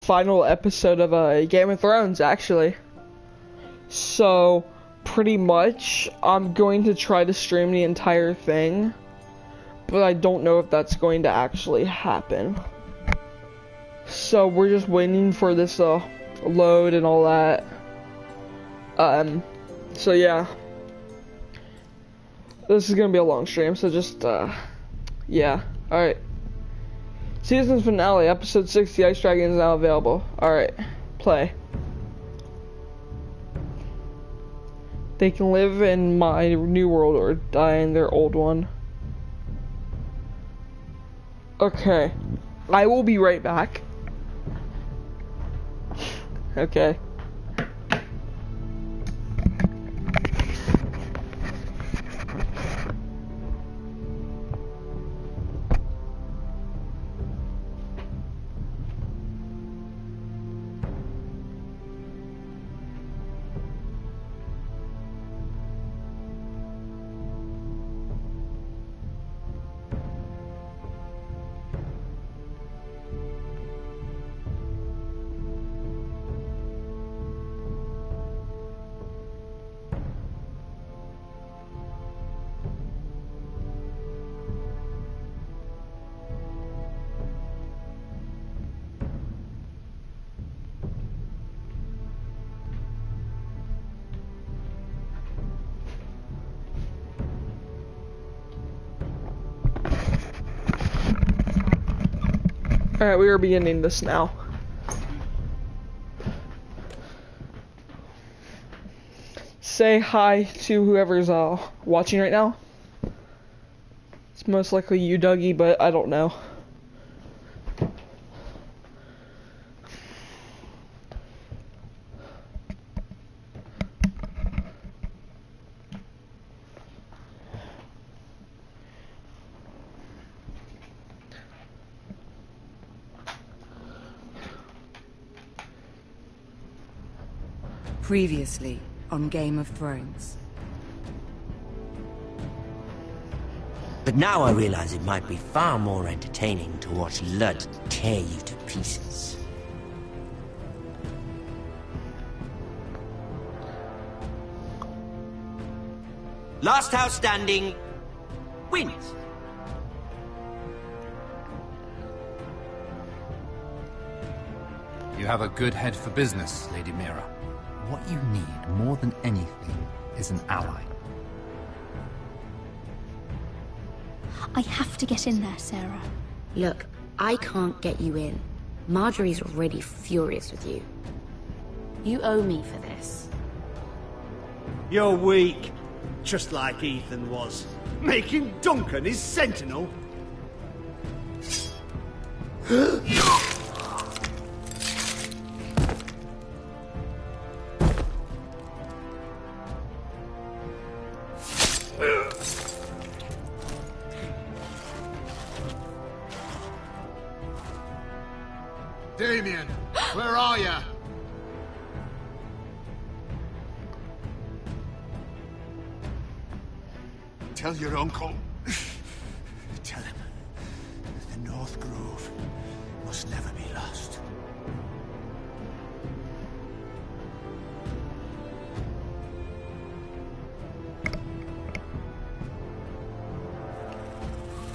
final episode of Game of Thrones, actually. So, pretty much, I'm going to try to stream the entire thing, but I don't know if that's going to actually happen. So, we're just waiting for this load and all that. So yeah. This is gonna be a long stream, so just, yeah. Alright. Season finale, episode 6, the Ice Dragon is now available. Alright, play. They can live in my new world or die in their old one. Okay. I will be right back. Okay. Alright, we are beginning this now. Say hi to whoever's watching right now. It's most likely you, Dougie, but I don't know. Previously on Game of Thrones. But now I realize it might be far more entertaining to watch Lud tear you to pieces. Last house standing wins. You have a good head for business, Lady Mira. What you need more than anything is an ally. I have to get in there, Sarah. Look, I can't get you in. Marjorie's already furious with you. You owe me for this. You're weak, just like Ethan was, making Duncan his sentinel. Damien, where are you? Tell your uncle. Tell him the North Grove must never be lost.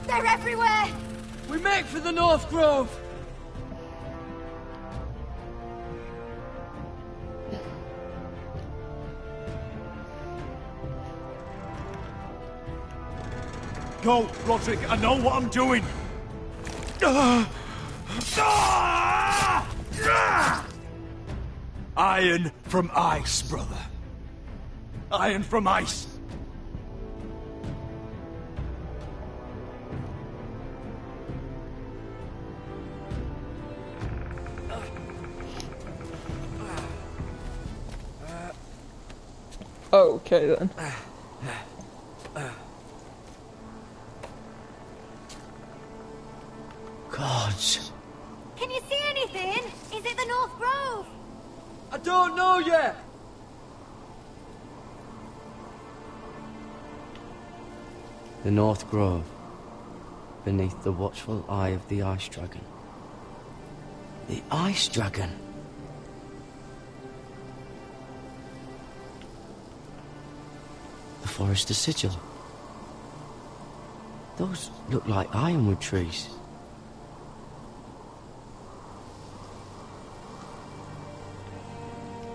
They're everywhere! We make for the North Grove! Go, Roderick, I know what I'm doing. Iron from ice, brother. Iron from ice. Okay then. Gods. Can you see anything? Is it the North Grove? I don't know yet! The North Grove, beneath the watchful eye of the Ice Dragon. The Ice Dragon. The Forester's Sigil. Those look like ironwood trees.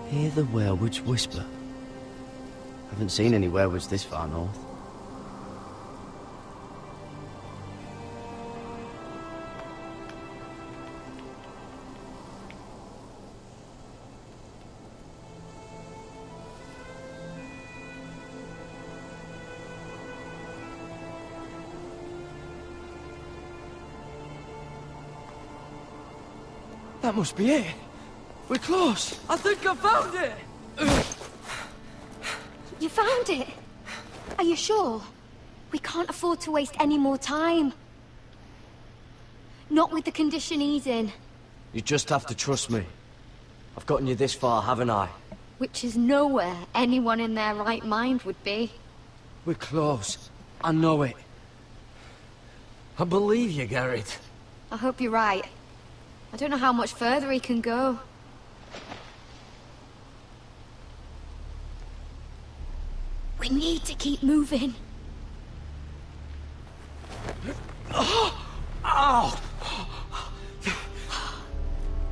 Hear the werewolves whisper. Haven't seen any werewolves this far north. That must be it. We're close. I think I found it. You found it? Are you sure? We can't afford to waste any more time. Not with the condition he's in. You just have to trust me. I've gotten you this far, haven't I? Which is nowhere anyone in their right mind would be. We're close. I know it. I believe you, Garrett. I hope you're right. I don't know how much further he can go. We need to keep moving. Ow!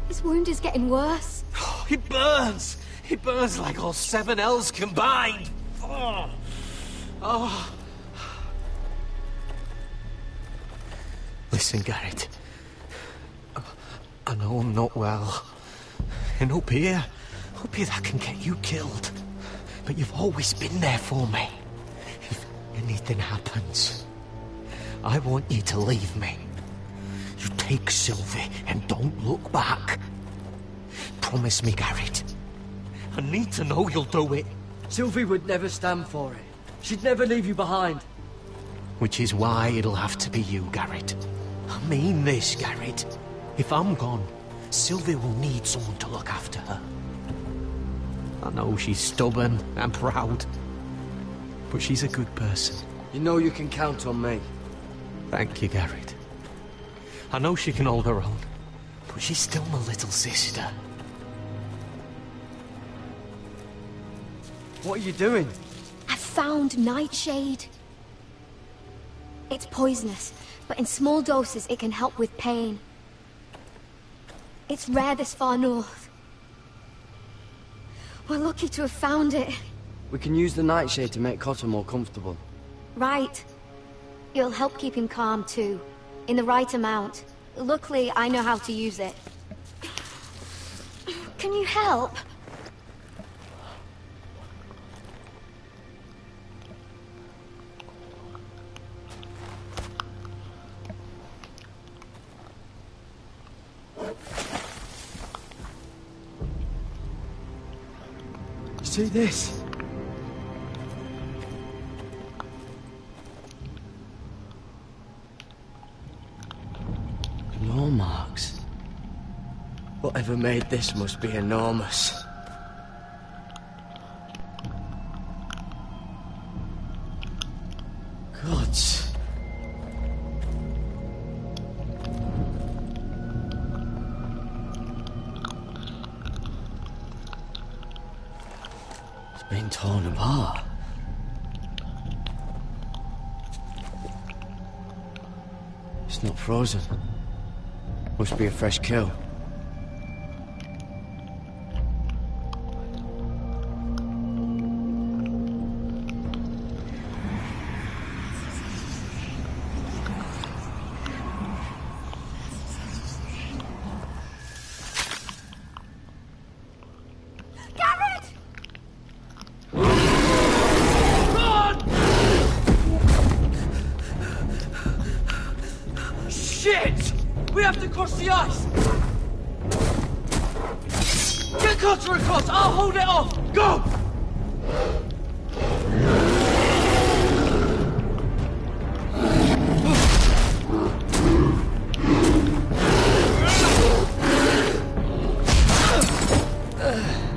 His wound is getting worse. He burns! He burns like all 7 elves combined! Oh. Oh. Listen, Garrett. I know I'm not well. And up here that can get you killed. But you've always been there for me. If anything happens, I want you to leave me. You take Sylvie and don't look back. Promise me, Garrett. I need to know you'll do it. Sylvie would never stand for it. She'd never leave you behind. Which is why it'll have to be you, Garrett. I mean this, Garrett. If I'm gone, Sylvie will need someone to look after her. I know she's stubborn and proud, but she's a good person. You know you can count on me. Thank you, Garrett. I know she can hold her own, but she's still my little sister. What are you doing? I found Nightshade. It's poisonous, but in small doses it can help with pain. It's rare this far north. We're lucky to have found it. We can use the nightshade to make Cotter more comfortable. Right. It'll help keep him calm too. In the right amount. Luckily, I know how to use it. Can you help? See this? Claw marks. Whatever made this must be enormous. Gods. Been torn apart. It's not frozen. Must be a fresh kill. Shit! We have to cross the ice! Get Cotter across! I'll hold it off! Go!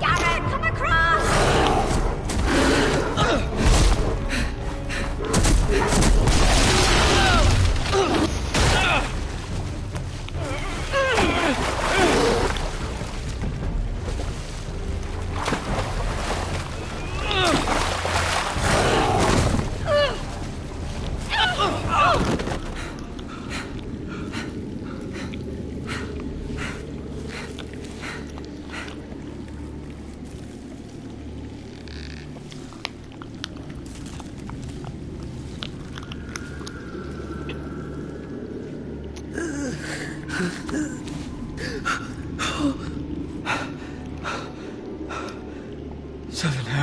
Garrett, come across!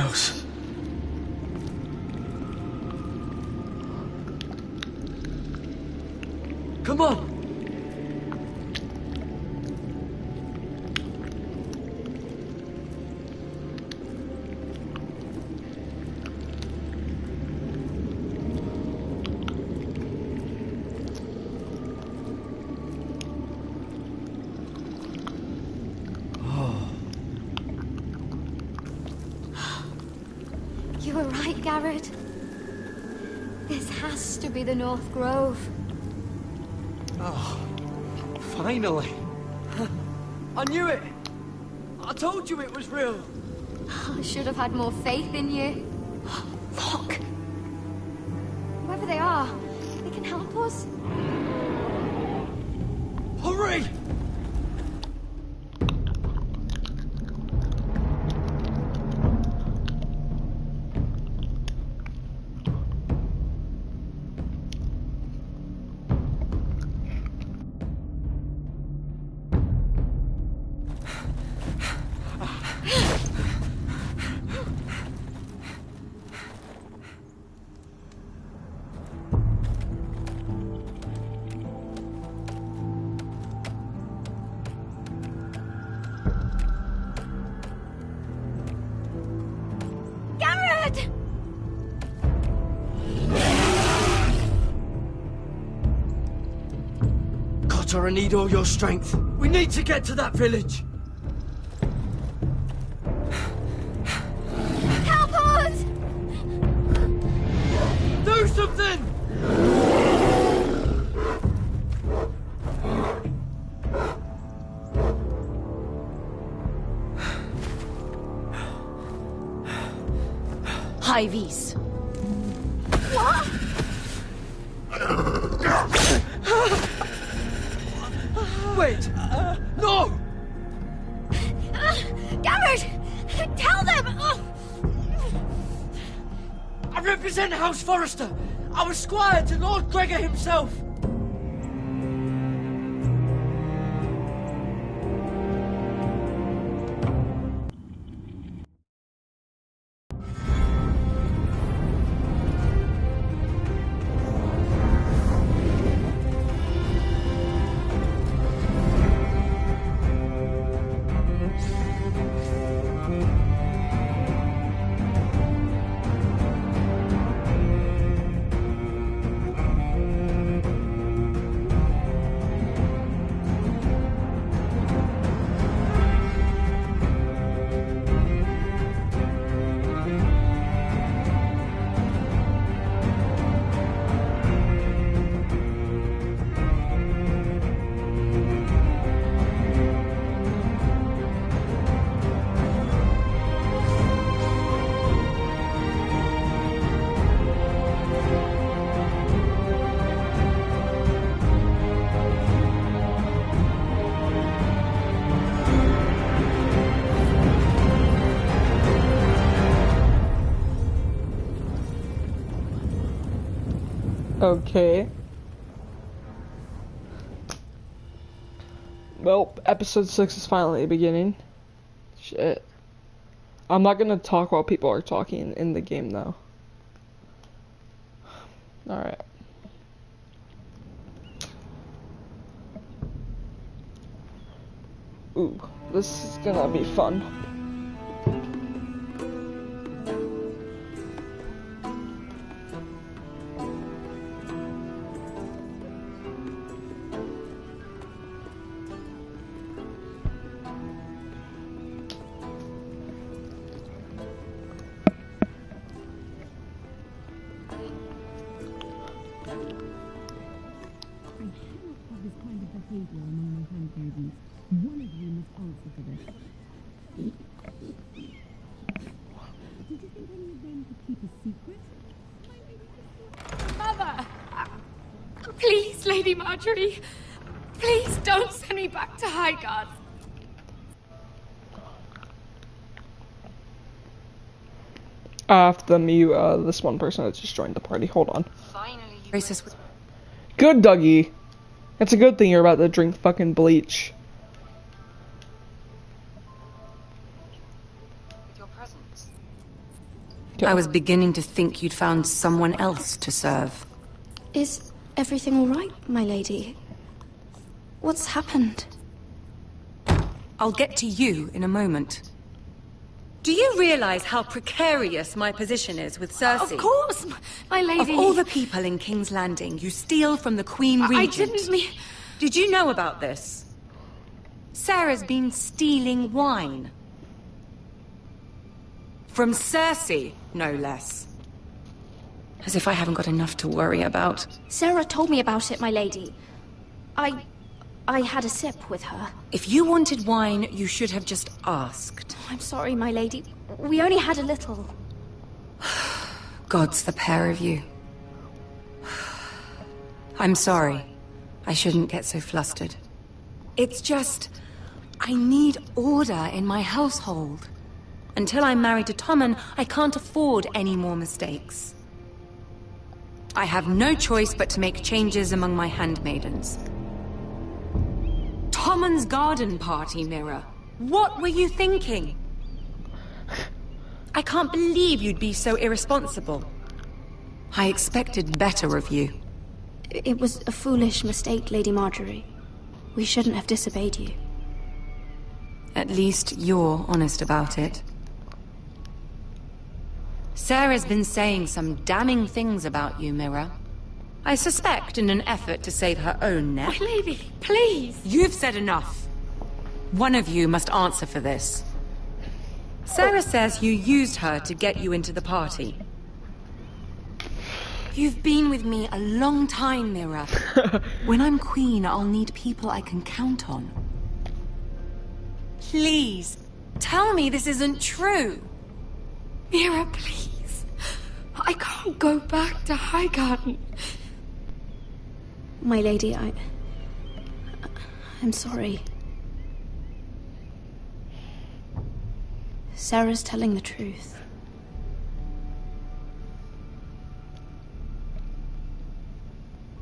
house. Come on! You were right, Garrett. This has to be the North Grove. Oh, finally. I knew it. I told you it was real. I should have had more faith in you. Look. Whoever they are, they can help us. Hurry! Garrett! Cotter, I need all your strength. We need to get to that village. Help us! Do something! High Vis. What? Wait! No! Garrett! Tell them! I represent House Forrester. I was squire to Lord Gregor himself. Okay. Well, episode 6 is finally beginning. Shit. I'm not gonna talk while people are talking in the game, though. Alright. Ooh, this is gonna be fun. Mother! Please, Lady Marjorie. Please don't send me back to Highgarden. I have to mute this one person that just joined the party. Hold on. Finally, Racist. Good, Dougie. It's a good thing you're about to drink fucking bleach. with your presence. I was beginning to think you'd found someone else to serve. Is everything all right, my lady? What's happened? I'll get to you in a moment. Do you realize how precarious my position is with Cersei? Of course, my lady. Of all the people in King's Landing, you steal from the Queen Regent. I didn't mean... Did you know about this? Sarah's been stealing wine. From Cersei, no less. As if I haven't got enough to worry about. Sarah told me about it, my lady. I had a sip with her. If you wanted wine, you should have just asked. I'm sorry, my lady. We only had a little. Gods, the pair of you. I'm sorry. I shouldn't get so flustered. It's just... I need order in my household. Until I'm married to Tommen, I can't afford any more mistakes. I have no choice but to make changes among my handmaidens. Tommen's garden party, Mira. What were you thinking? I can't believe you'd be so irresponsible. I expected better of you. It was a foolish mistake, Lady Marjorie. We shouldn't have disobeyed you. At least you're honest about it. Sarah's been saying some damning things about you, Mira. I suspect in an effort to save her own neck. My lady, please! You've said enough. One of you must answer for this. Sarah says you used her to get you into the party. You've been with me a long time, Mira. When I'm queen, I'll need people I can count on. Please, tell me this isn't true. Mira, please. I can't go back to Highgarden. My lady, I'm sorry. Sarah's telling the truth.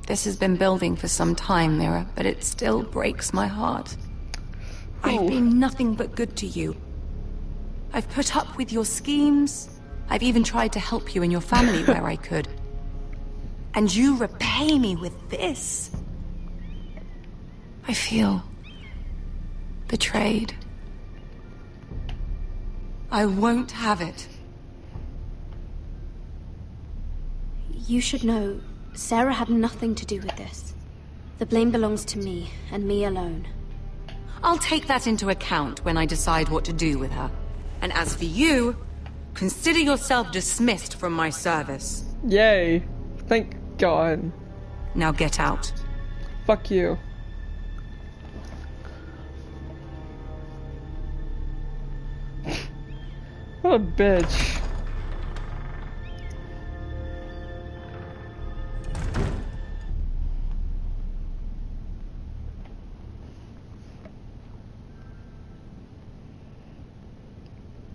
This has been building for some time, Mira, but it still breaks my heart. I've been nothing but good to you. I've put up with your schemes. I've even tried to help you and your family where I could. And you repay me with this. I feel betrayed. I won't have it. You should know, Sarah had nothing to do with this. The blame belongs to me, and me alone. I'll take that into account when I decide what to do with her. And as for you, consider yourself dismissed from my service. Yay. Thank God. Now get out. Fuck you. What a bitch.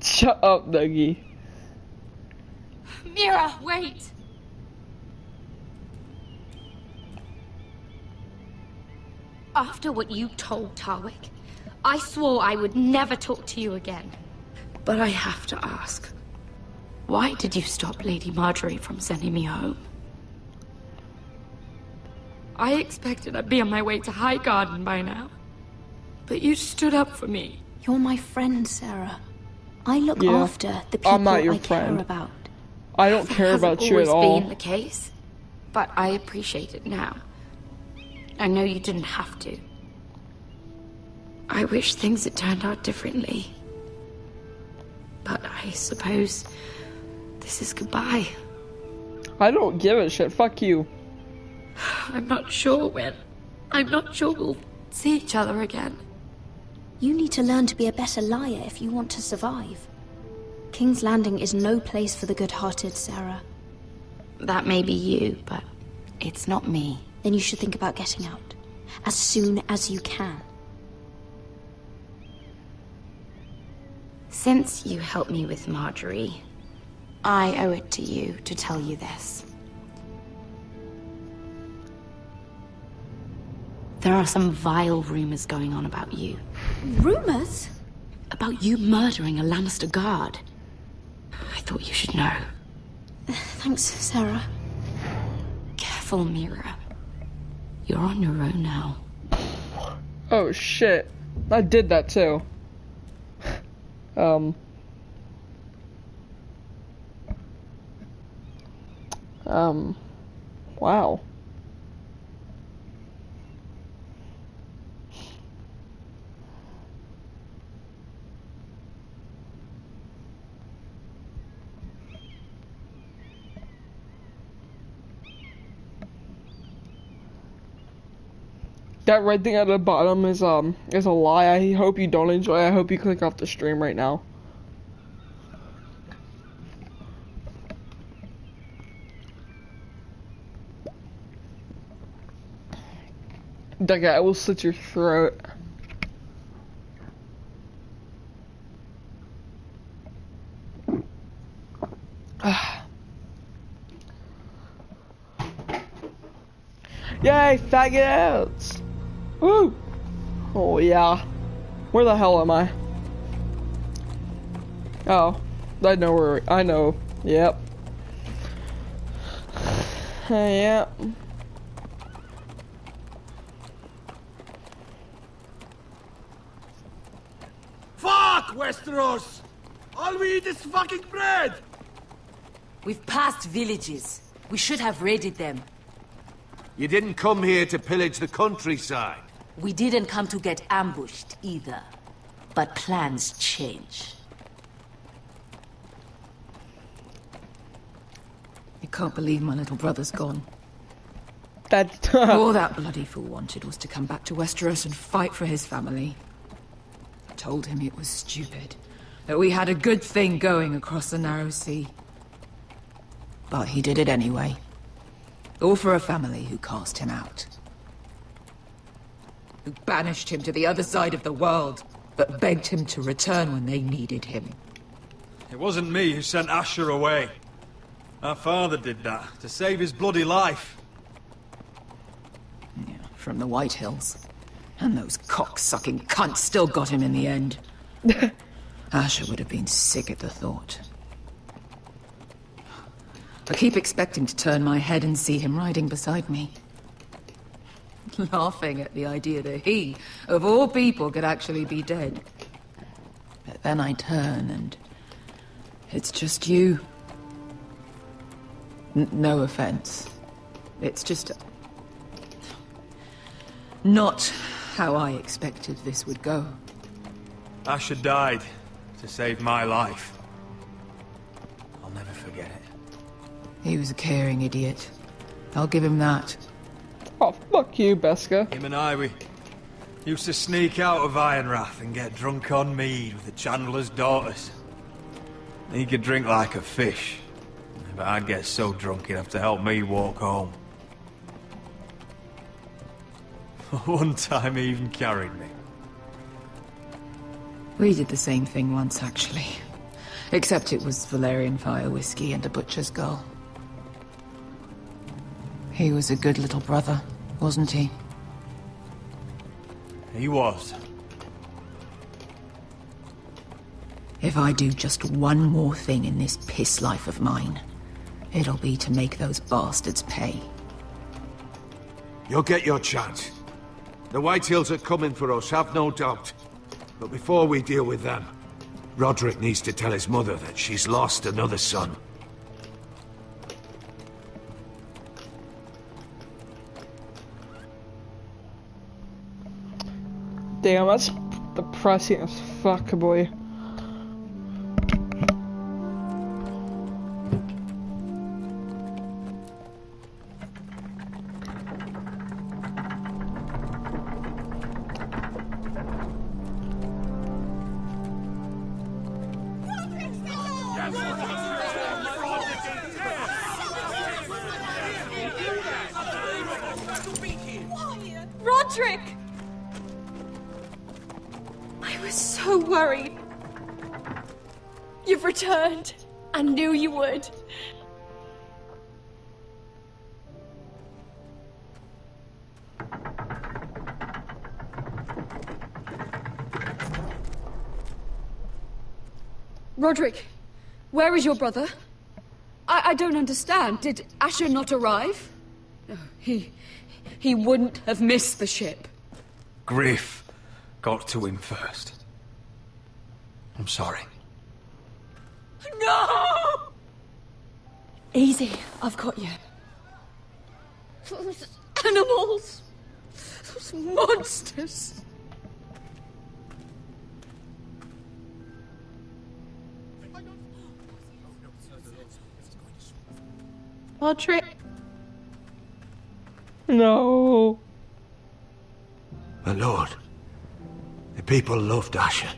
Shut up, Dougie. Mira, wait! After what you told Tarwick, I swore I would never talk to you again. But I have to ask, why did you stop Lady Marjorie from sending me home? I expected I'd be on my way to Highgarden by now. But you stood up for me. You're my friend, Sarah. I look after the people I'm not your I care friend. about. I don't care about you at all. Hasn't always been the case, but I appreciate it now. I know you didn't have to. I wish things had turned out differently. But I suppose this is goodbye. I don't give a shit. Fuck you. I'm not sure when. I'm not sure we'll see each other again. You need to learn to be a better liar if you want to survive. King's Landing is no place for the good-hearted, Sarah. That may be you, but it's not me. Then you should think about getting out. As soon as you can. Since you helped me with Marjorie, I owe it to you to tell you this. There are some vile rumors going on about you. Rumors? About you murdering a Lannister guard. I thought you should know. Thanks, Sarah. Careful, Mira. You're on your own now. Oh shit. I did that too. Wow. That red thing at the bottom is a lie. I hope you don't enjoy it. I hope you click off the stream right now. That guy will slit your throat. Yay, faggots! Woo! Oh yeah. Where the hell am I? Oh, I know where. I know. Yep. Yep. Fuck, Westeros! All we eat is fucking bread! We've passed villages. We should have raided them. You didn't come here to pillage the countryside. We didn't come to get ambushed, either. But plans change. You can't believe my little brother's gone. That's All that bloody fool wanted was to come back to Westeros and fight for his family. I told him it was stupid, that we had a good thing going across the narrow sea. But he did it anyway. All for a family who cast him out. Who banished him to the other side of the world, but begged him to return when they needed him. It wasn't me who sent Asher away. Our father did that, to save his bloody life. Yeah, from the White Hills. And those cock-sucking cunts still got him in the end. Asher would have been sick at the thought. I keep expecting to turn my head and see him riding beside me. Laughing at the idea that he, of all people, could actually be dead. But then I turn and... it's just you. No offense. It's just... not how I expected this would go. Asher died to save my life. I'll never forget it. He was a caring idiot. I'll give him that. Oh, fuck you, Beska. Him and I, we used to sneak out of Ironrath and get drunk on mead with the Chandler's daughters. He could drink like a fish, but I'd get so drunk he'd have to help me walk home. One time he even carried me. We did the same thing once, actually. Except it was Valerian fire whiskey and a butcher's girl. He was a good little brother, wasn't he? He was. If I do just one more thing in this piss life of mine, it'll be to make those bastards pay. You'll get your chance. The White Hills are coming for us, have no doubt. But before we deal with them, Roderick needs to tell his mother that she's lost another son. Damn, that's depressing as fuck, boy. Roderick! I was so worried. You've returned. I knew you would. Roderick, Where is your brother? I don't understand. Did Asher not arrive? No, he wouldn't have missed the ship. Griff got to him first. I'm sorry. No! Easy, I've got you. Those animals. Those monsters. Roderick? No. My lord, the people loved Asher.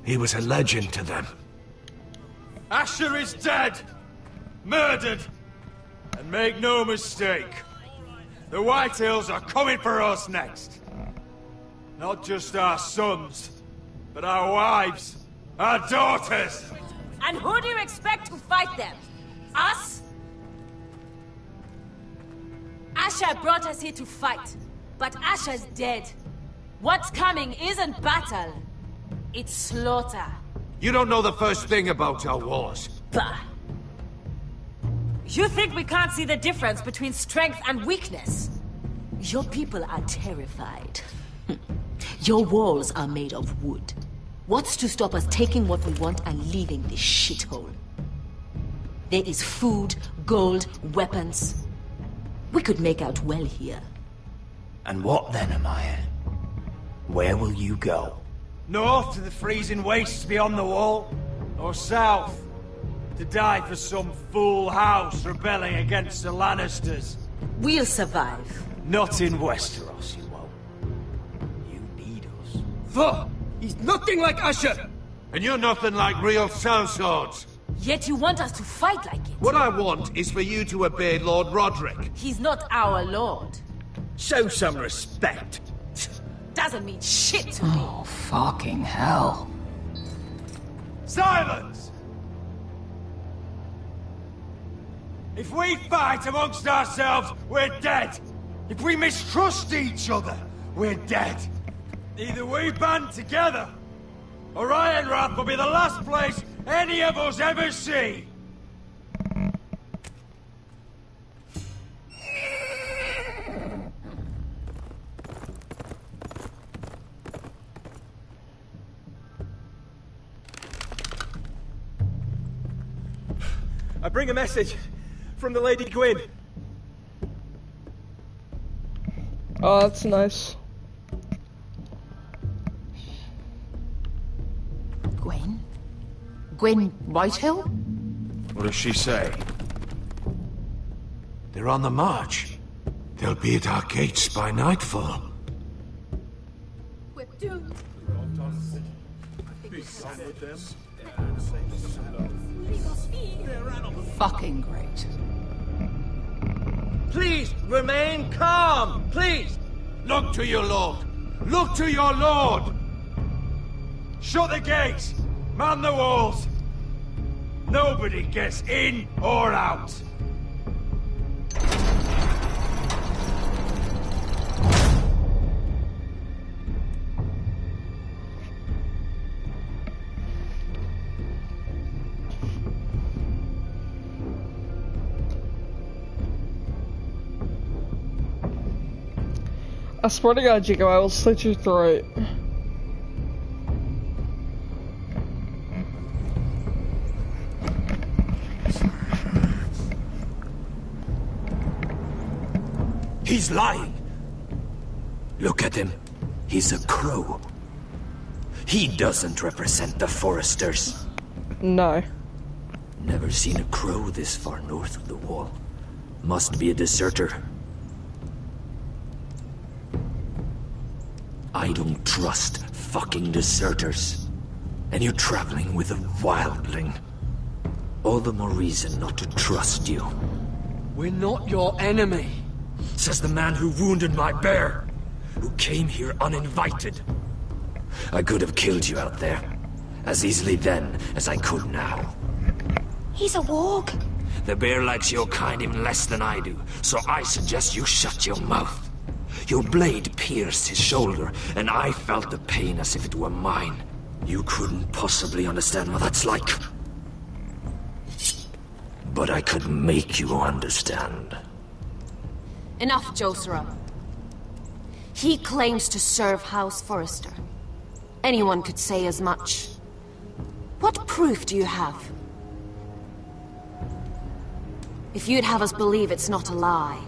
He was a legend to them. Asher is dead! Murdered! And make no mistake, the Whitehills are coming for us next. Not just our sons, but our wives, our daughters! And who do you expect to fight them? Us? Asher brought us here to fight, but Asher's dead. What's coming isn't battle, it's slaughter. You don't know the first thing about our wars. Bah! You think we can't see the difference between strength and weakness? Your people are terrified. Your walls are made of wood. What's to stop us taking what we want and leaving this shithole? There is food, gold, weapons. We could make out well here. And what then, Amaya? Where will you go? North to the freezing wastes beyond the wall? Or south? To die for some fool house rebelling against the Lannisters? We'll survive. Not in Westeros, you won't. You need us. Fuck! He's nothing like Asher! And you're nothing like real sellswords. Yet you want us to fight like it. What I want is for you to obey Lord Roderick. He's not our lord. Show some respect. Doesn't mean shit to me. Oh, fucking hell. Silence! If we fight amongst ourselves, we're dead. If we mistrust each other, we're dead. Either we band together, or Ironrath will be the last place any of us ever see. I bring a message from the Lady Gwyn. Oh, that's nice. Gwen? Gwen Whitehill? What does she say? They're on the march. They'll be at our gates by nightfall. We're doomed. Fucking great. Please, remain calm! Please! Look to your lord! Look to your lord! Shut the gates! Man the walls! Nobody gets in or out! I swear to God, Jacob, I will slit your throat. He's lying. Look at him. He's a crow. He doesn't represent the Foresters. No. Never seen a crow this far north of the wall. Must be a deserter. I don't trust fucking deserters. And you're traveling with a wildling. All the more reason not to trust you. We're not your enemy. Says the man who wounded my bear. Who came here uninvited. I could have killed you out there. As easily then as I could now. He's a warg. The bear likes your kind even less than I do, so I suggest you shut your mouth. Your blade pierced his shoulder, and I felt the pain as if it were mine. You couldn't possibly understand what that's like. But I could make you understand. Enough, Josera. He claims to serve House Forrester. Anyone could say as much. What proof do you have? If you'd have us believe it's not a lie.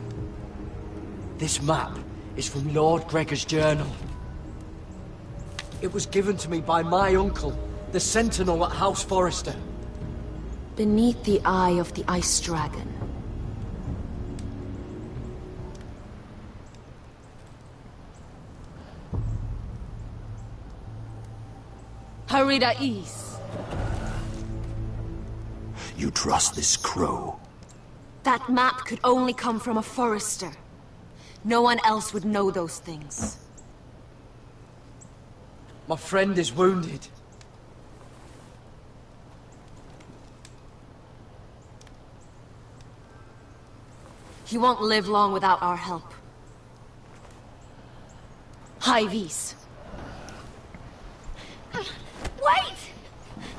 This map is from Lord Gregor's journal. It was given to me by my uncle, the Sentinel at House Forrester. Beneath the eye of the Ice Dragon. Harida East. You trust this crow? That map could only come from a Forrester. No one else would know those things. My friend is wounded. He won't live long without our help. Hyves. Wait!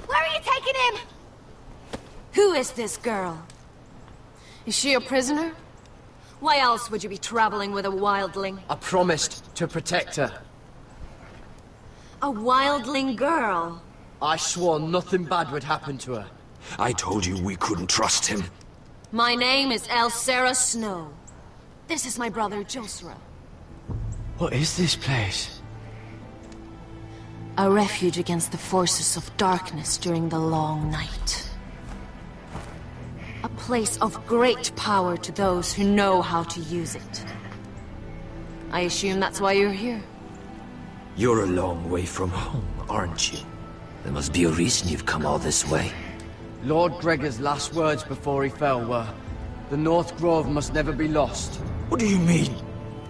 Where are you taking him? Who is this girl? Is she a prisoner? Why else would you be traveling with a wildling? I promised to protect her. A wildling girl? I swore nothing bad would happen to her. I told you we couldn't trust him. My name is Elsera Snow. This is my brother, Josera. What is this place? A refuge against the forces of darkness during the long night. A place of great power to those who know how to use it. I assume that's why you're here. You're a long way from home, aren't you? There must be a reason you've come all this way. Lord Gregor's last words before he fell were, "The North Grove must never be lost." What do you mean?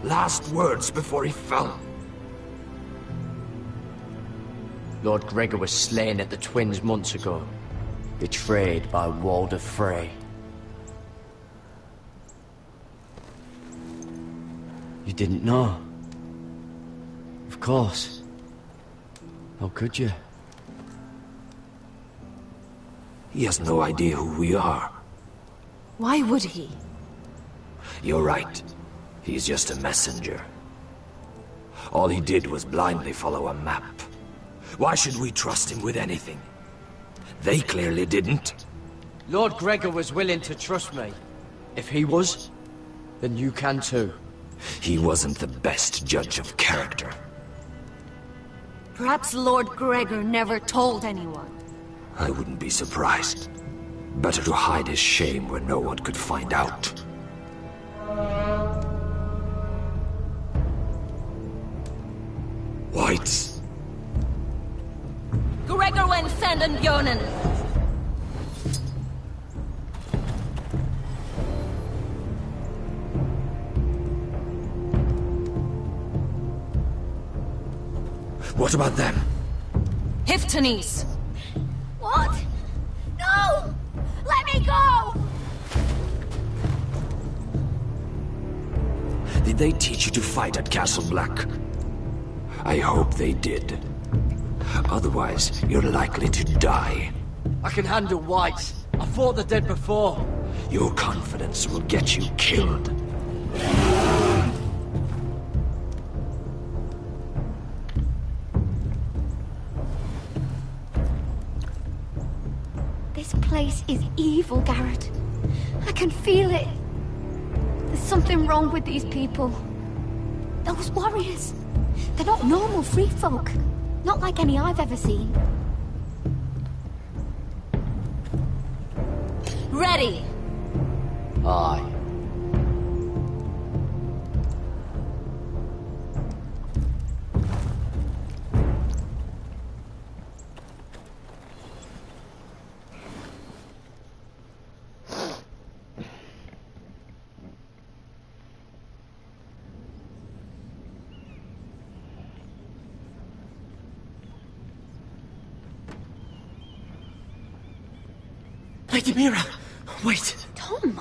Last words before he fell? Lord Gregor was slain at the Twins months ago, betrayed by Walder Frey. You didn't know? Of course. How could you? He has no idea who we are. Why would he? You're right. He's just a messenger. All he did was blindly follow a map. Why should we trust him with anything? They clearly didn't. Lord Gregor was willing to trust me. If he was, then you can too. He wasn't the best judge of character. Perhaps Lord Gregor never told anyone. I wouldn't be surprised. Better to hide his shame where no one could find out. Whites. Gregor went senden Bjonen. What about them? Hiftanis. What? No! Let me go! Did they teach you to fight at Castle Black? I hope they did. Otherwise, you're likely to die. I can handle whites. I fought the dead before. Your confidence will get you killed. This place is evil, Garrett. I can feel it. There's something wrong with these people. Those warriors. They're not normal free folk. Not like any I've ever seen. Ready! Aye. Lady Mira, wait. Tom,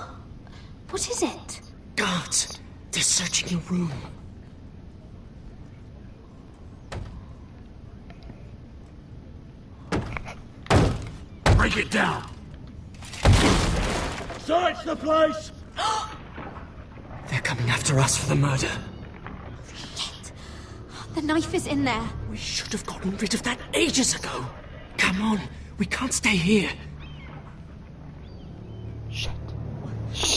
what is it? Guards, they're searching your room. Break it down. Search the place! They're coming after us for the murder. The knife is in there. We should have gotten rid of that ages ago. Come on, we can't stay here.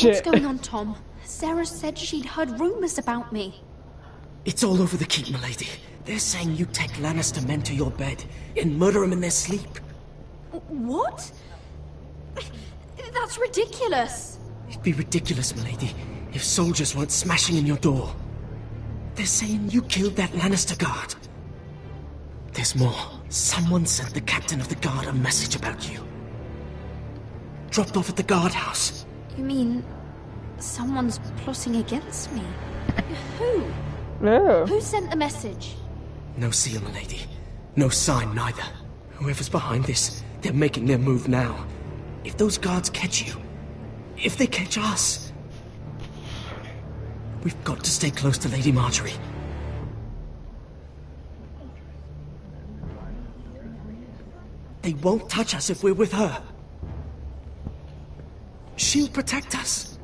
What's going on, Tom? Sarah said she'd heard rumors about me. It's all over the keep, milady. They're saying you take Lannister men to your bed and murder them in their sleep. What? That's ridiculous. It'd be ridiculous, milady, if soldiers weren't smashing in your door. They're saying you killed that Lannister guard. There's more. Someone sent the captain of the guard a message about you. Dropped off at the guardhouse. You mean someone's plotting against me? Who? No. Who sent the message? No seal, milady. No sign, neither. Whoever's behind this, they're making their move now. If those guards catch you, if they catch us, we've got to stay close to Lady Marjorie. They won't touch us if we're with her. She'll protect us.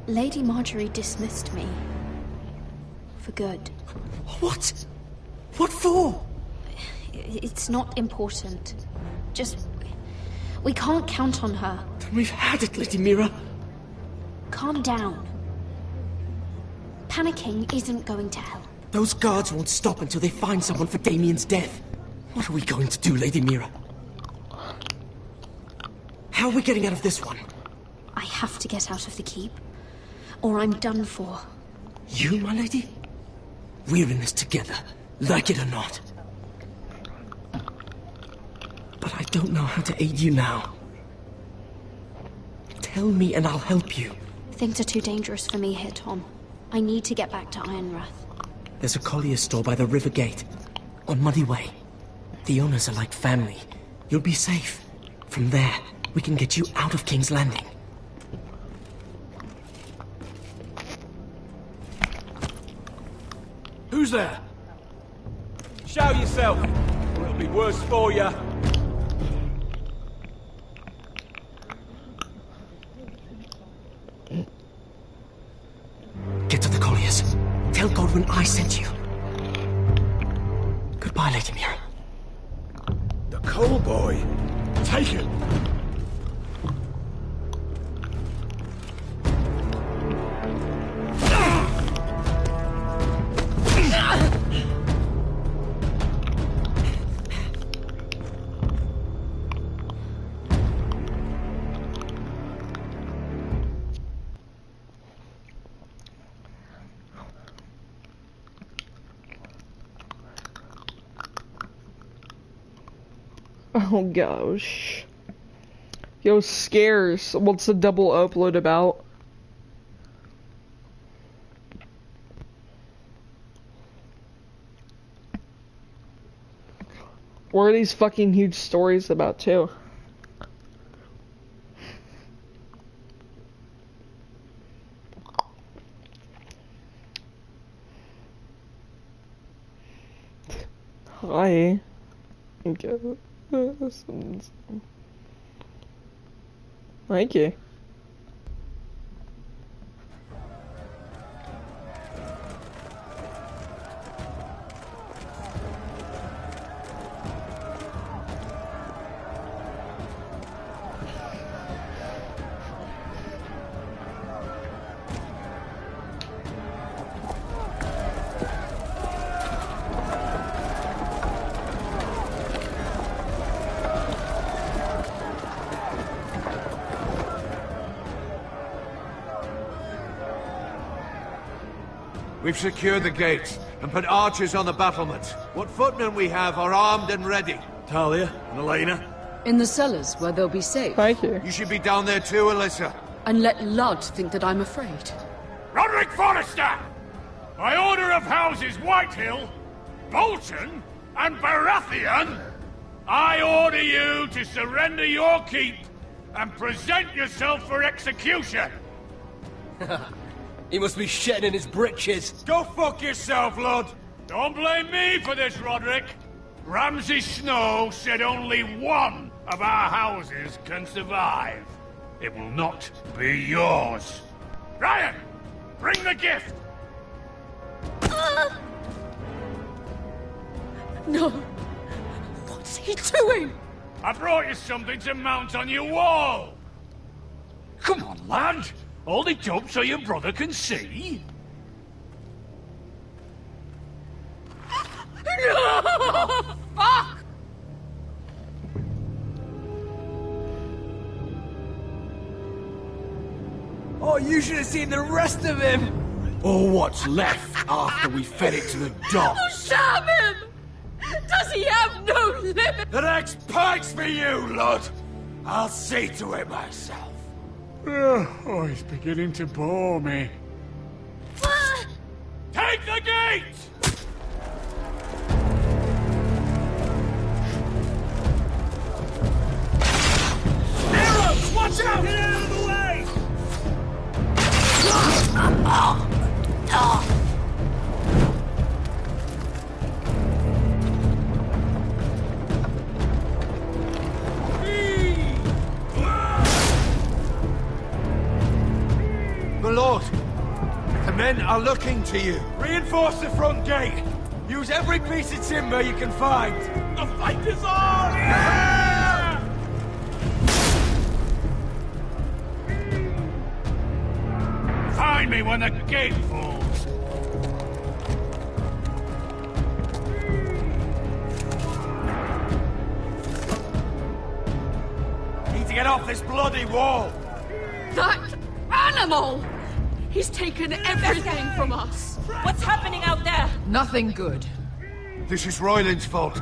Lady Marjorie dismissed me. For good. What? What for? It's not important. Just... we can't count on her. Then we've had it, Lady Mira. Calm down. Panicking isn't going to help. Those guards won't stop until they find someone for Damien's death. What are we going to do, Lady Mira? How are we getting out of this one? I have to get out of the keep, or I'm done for. You, my lady? We're in this together, like it or not. But I don't know how to aid you now. Tell me and I'll help you. Things are too dangerous for me here, Tom. I need to get back to Ironrath. There's a collier's store by the river gate, on Muddy Way. The owners are like family. You'll be safe. From there, we can get you out of King's Landing. Who's there? Show yourself, or it'll be worse for you. Get to the colliers. Tell Godwin I sent you. Goodbye, Lady Mira. The coal boy. Take it. Oh gosh. Yo, Scares. What's the double upload about? What are these fucking huge stories about too? Hi. Okay. Thank you. We've secured the gates and put archers on the battlements. What footmen we have are armed and ready. Talia and Elena? In the cellars, where they'll be safe. Thank you. You should be down there too, Alyssa. And let Ludd think that I'm afraid. Roderick Forrester! By order of Houses Whitehill, Bolton, and Baratheon, I order you to surrender your keep and present yourself for execution. He must be shitting in his britches. Go fuck yourself, lad. Don't blame me for this, Roderick. Ramsay Snow said only one of our houses can survive. it will not be yours. Ryan, bring the gift! No. What's he doing? I brought you something to mount on your wall. Come on, lad. Hold it up so your brother can see. No! Fuck! Oh, you should have seen the rest of him! Or what's left after we fed it to the dogs. Oh, damn him! Does he have no limit? The next pike's for you, lad. I'll see to it myself. Oh, he's beginning to bore me. Take the gate! Arrows! Watch out! Get out of the way! My lord, the men are looking to you. Reinforce the front gate! Use every piece of timber you can find! The fight is on! Yeah! Find me when the gate falls. Need to get off this bloody wall! That animal! He's taken everything from us. What's happening out there? Nothing good. This is Royland's fault.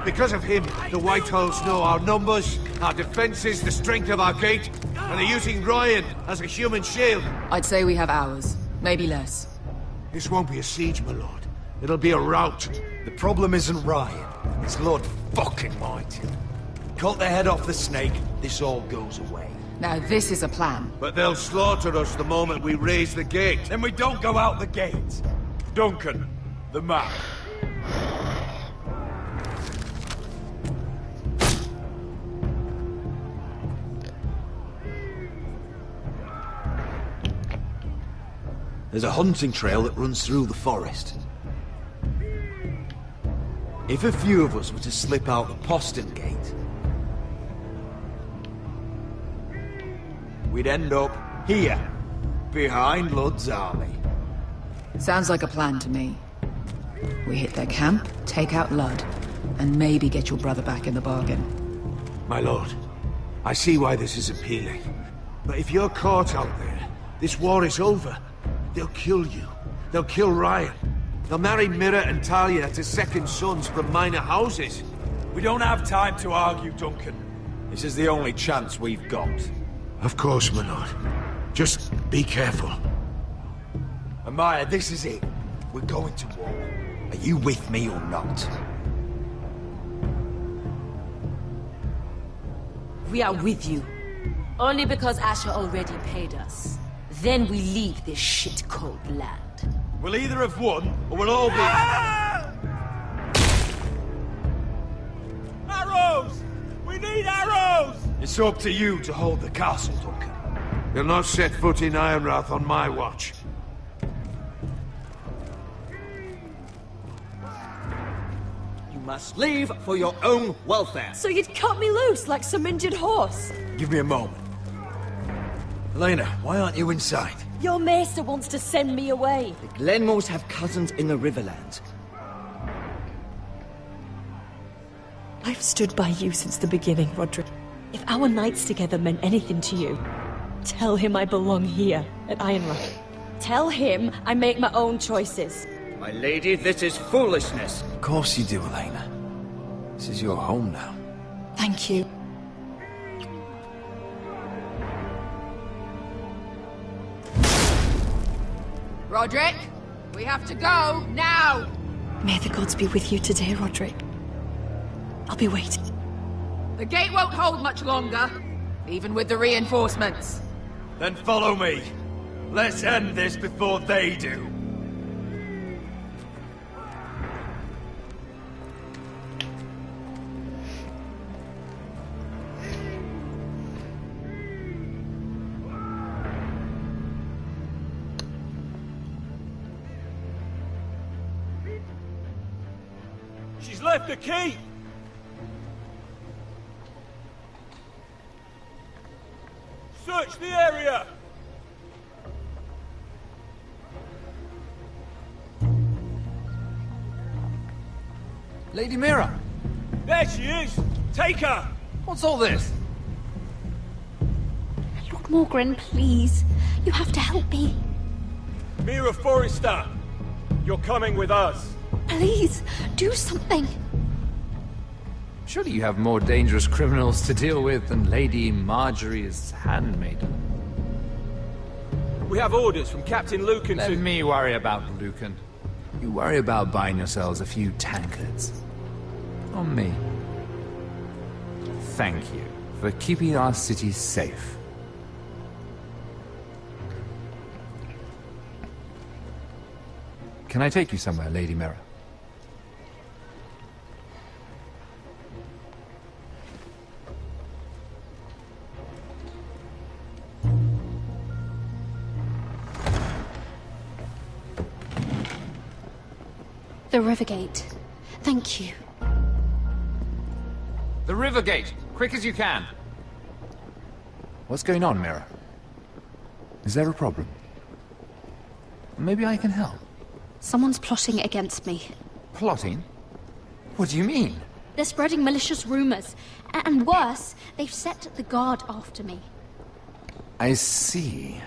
Because of him, the Whitehills know our numbers, our defenses, the strength of our gate, and they're using Ryan as a human shield. I'd say we have hours, maybe less. This won't be a siege, my lord. It'll be a rout. The problem isn't Ryan. It's Lord fucking Whitehall. Cut the head off the snake, this all goes away. Now this is a plan. But they'll slaughter us the moment we raise the gate. Then we don't go out the gate. Duncan, the map. There's a hunting trail that runs through the forest. If a few of us were to slip out the postern gate, we'd end up here, behind Lud's army. Sounds like a plan to me. We hit their camp, take out Lud, and maybe get your brother back in the bargain. My lord, I see why this is appealing. But if you're caught out there, this war is over. They'll kill you. They'll kill Ryan. They'll marry Mira and Talia to second sons from minor houses. We don't have time to argue, Duncan. This is the only chance we've got. Of course, my lord. Just be careful. Amaya, this is it. We're going to war. Are you with me or not? We are with you. Only because Asher already paid us. Then we leave this shit-cold land. We'll either have won, or we'll all be... Arrows! We need arrows! It's up to you to hold the castle, Duncan. They'll not set foot in Ironrath on my watch. You must leave for your own welfare. So you'd cut me loose like some injured horse? Give me a moment. Elena, why aren't you inside? Your maester wants to send me away. The Glenmores have cousins in the Riverlands. I've stood by you since the beginning, Roderick. If our nights together meant anything to you, tell him I belong here, at Ironrath. Tell him I make my own choices. My lady, this is foolishness. Of course you do, Elena. This is your home now. Thank you. Roderick, we have to go, now! May the gods be with you today, Roderick. I'll be waiting. The gate won't hold much longer, even with the reinforcements. Then follow me. Let's end this before they do. He's left the keep! Search the area! Lady Mira! There she is! Take her! What's all this? Lord Morgren, please. You have to help me. Mira Forrester! You're coming with us! Please, do something. Surely you have more dangerous criminals to deal with than Lady Marjorie's handmaiden. We have orders from Captain Lucan to... Let me worry about Lucan. You worry about buying yourselves a few tankards. On me. Thank you for keeping our city safe. Can I take you somewhere, Lady Mira? The Rivergate. Thank you. The Rivergate! Quick as you can! What's going on, Mira? Is there a problem? Maybe I can help. Someone's plotting against me. Plotting? What do you mean? They're spreading malicious rumors. And worse, they've set the guard after me. I see.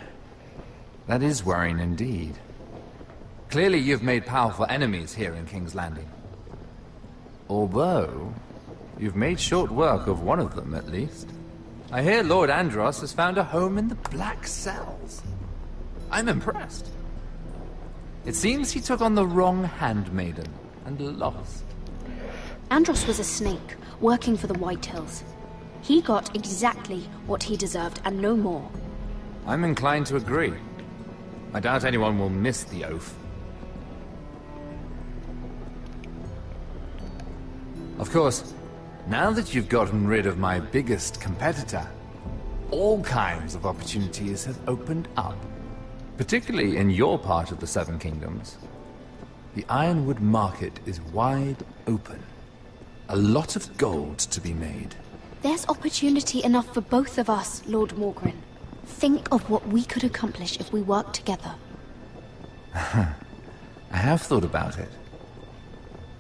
That is worrying indeed. Clearly you've made powerful enemies here in King's Landing. Although, you've made short work of one of them, at least. I hear Lord Andros has found a home in the Black Cells. I'm impressed. It seems he took on the wrong handmaiden, and lost. Andros was a snake, working for the White Hills. He got exactly what he deserved, and no more. I'm inclined to agree. I doubt anyone will miss the oath. Of course, now that you've gotten rid of my biggest competitor, all kinds of opportunities have opened up. Particularly in your part of the Seven Kingdoms. The Ironwood market is wide open. A lot of gold to be made. There's opportunity enough for both of us, Lord Morgren. Think of what we could accomplish if we worked together. I have thought about it.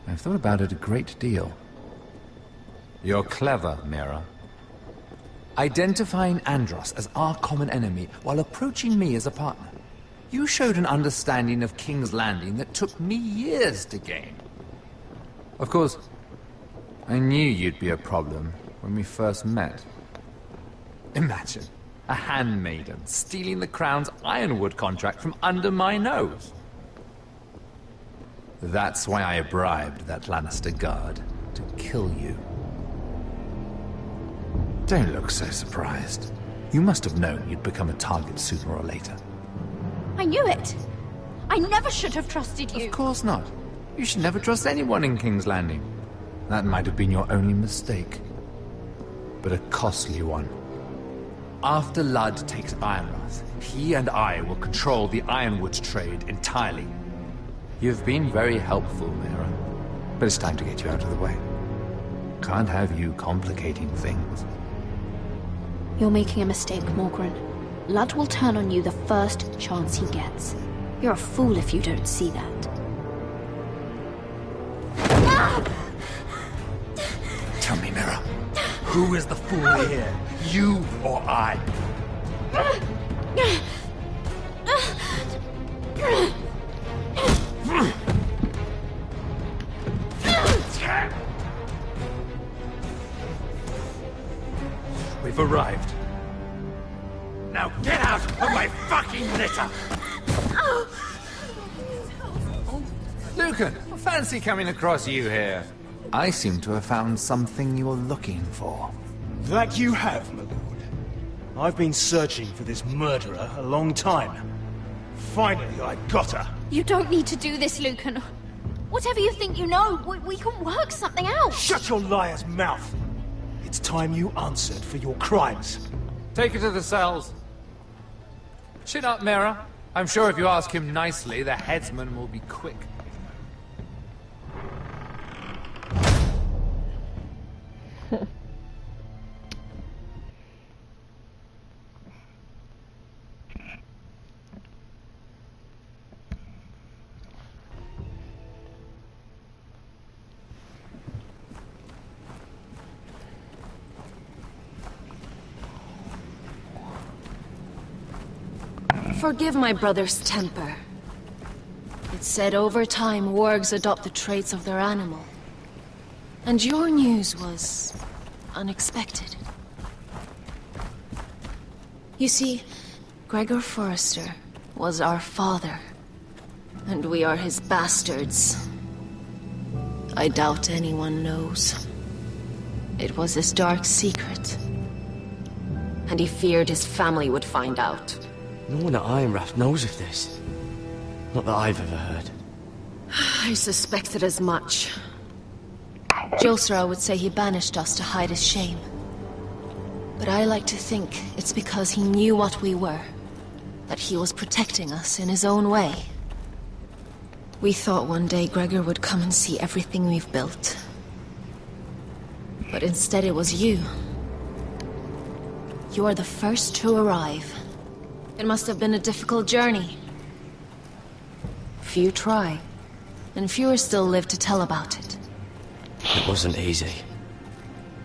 I've thought about it a great deal. You're clever, Mira. Identifying Andros as our common enemy while approaching me as a partner. You showed an understanding of King's Landing that took me years to gain. Of course, I knew you'd be a problem when we first met. Imagine a handmaiden stealing the Crown's Ironwood contract from under my nose. That's why I bribed that Lannister guard to kill you. Don't look so surprised. You must have known you'd become a target sooner or later. I knew it! I never should have trusted you! Of course not. You should never trust anyone in King's Landing. That might have been your only mistake. But a costly one. After Ludd takes Ironrath, he and I will control the Ironwood trade entirely. You've been very helpful, Mira. But it's time to get you out of the way. Can't have you complicating things. You're making a mistake, Morgren. Ludd will turn on you the first chance he gets. You're a fool if you don't see that. Tell me, Mira, who is the fool here? You or I? We've arrived. Now get out of my fucking litter! Lucan, fancy coming across you here. I seem to have found something you're looking for. That you have, my lord. I've been searching for this murderer a long time. Finally, I got her. You don't need to do this, Lucan. Whatever you think you know, we can work something out. Shut your liar's mouth! It's time you answered for your crimes. Take her to the cells. Chin up, Mira. I'm sure if you ask him nicely, the headsman will be quick. Forgive my brother's temper. It's said over time wargs adopt the traits of their animal. And your news was unexpected. You see, Gregor Forrester was our father, and we are his bastards. I doubt anyone knows. It was his dark secret, and he feared his family would find out. No one at Ironrath knows of this. Not that I've ever heard. I suspected as much. Josra would say he banished us to hide his shame. But I like to think it's because he knew what we were. That he was protecting us in his own way. We thought one day Gregor would come and see everything we've built. But instead it was you. You are the first to arrive. It must have been a difficult journey. Few try, and fewer still live to tell about it. It wasn't easy.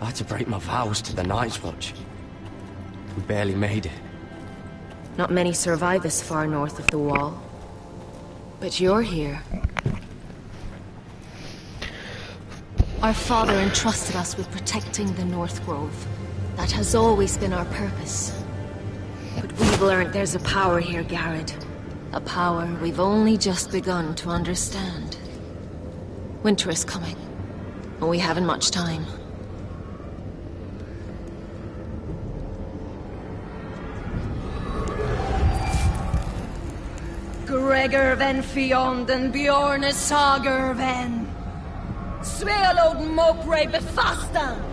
I had to break my vows to the Night's Watch. We barely made it. Not many survive this far north of the Wall. But you're here. Our father entrusted us with protecting the North Grove. That has always been our purpose. But we've learned there's a power here, Garrett. A power we've only just begun to understand. Winter is coming, and we haven't much time. Gregor ven Fionden Bjorne Sager ven Svealod Mopre befastan.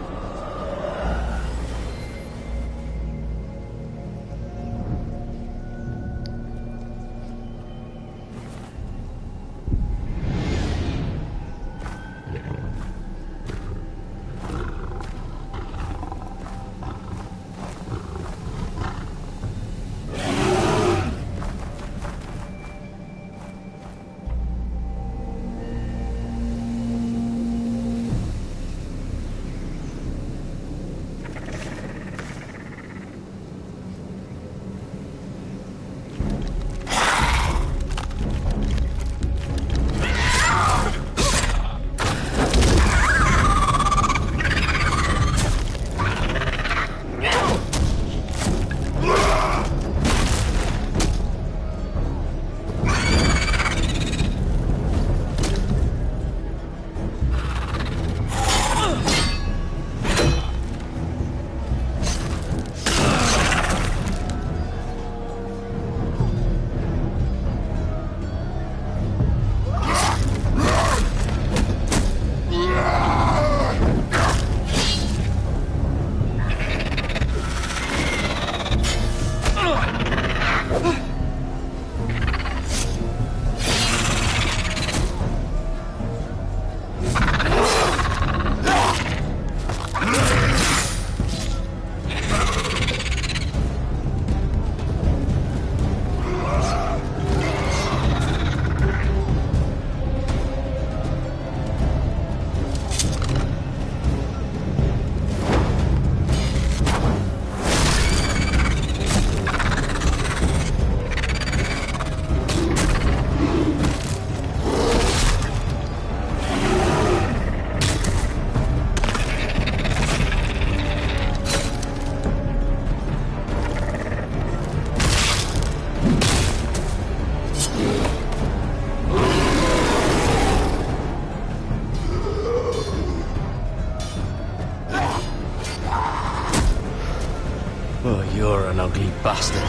Oh, you're an ugly bastard.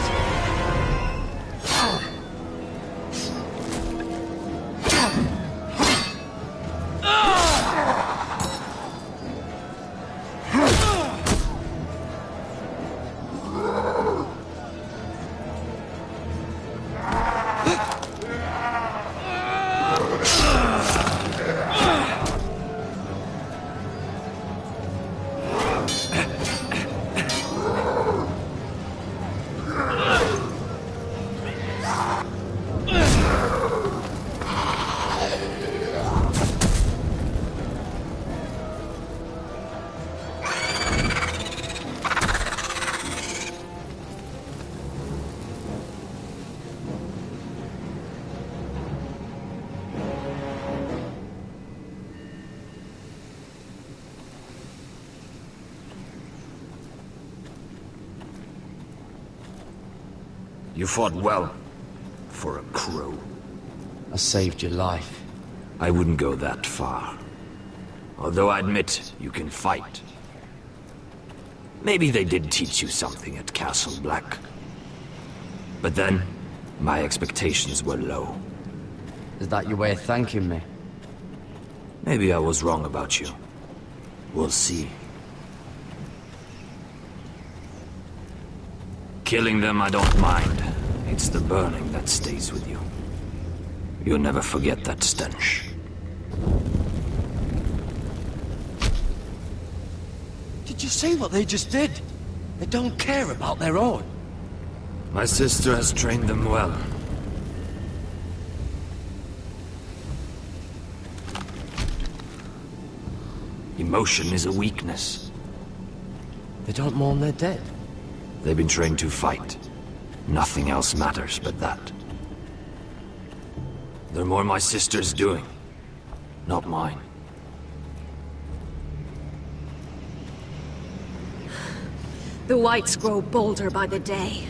You fought well. For a crow. I saved your life. I wouldn't go that far. Although I admit, you can fight. Maybe they did teach you something at Castle Black. But then, my expectations were low. Is that your way of thanking me? Maybe I was wrong about you. We'll see. Killing them I don't mind. It's the burning that stays with you. You'll never forget that stench. Did you see what they just did? They don't care about their own. My sister has trained them well. Emotion is a weakness. They don't mourn their dead. They've been trained to fight. Nothing else matters but that. They're more my sister's doing, not mine. The whites grow bolder by the day.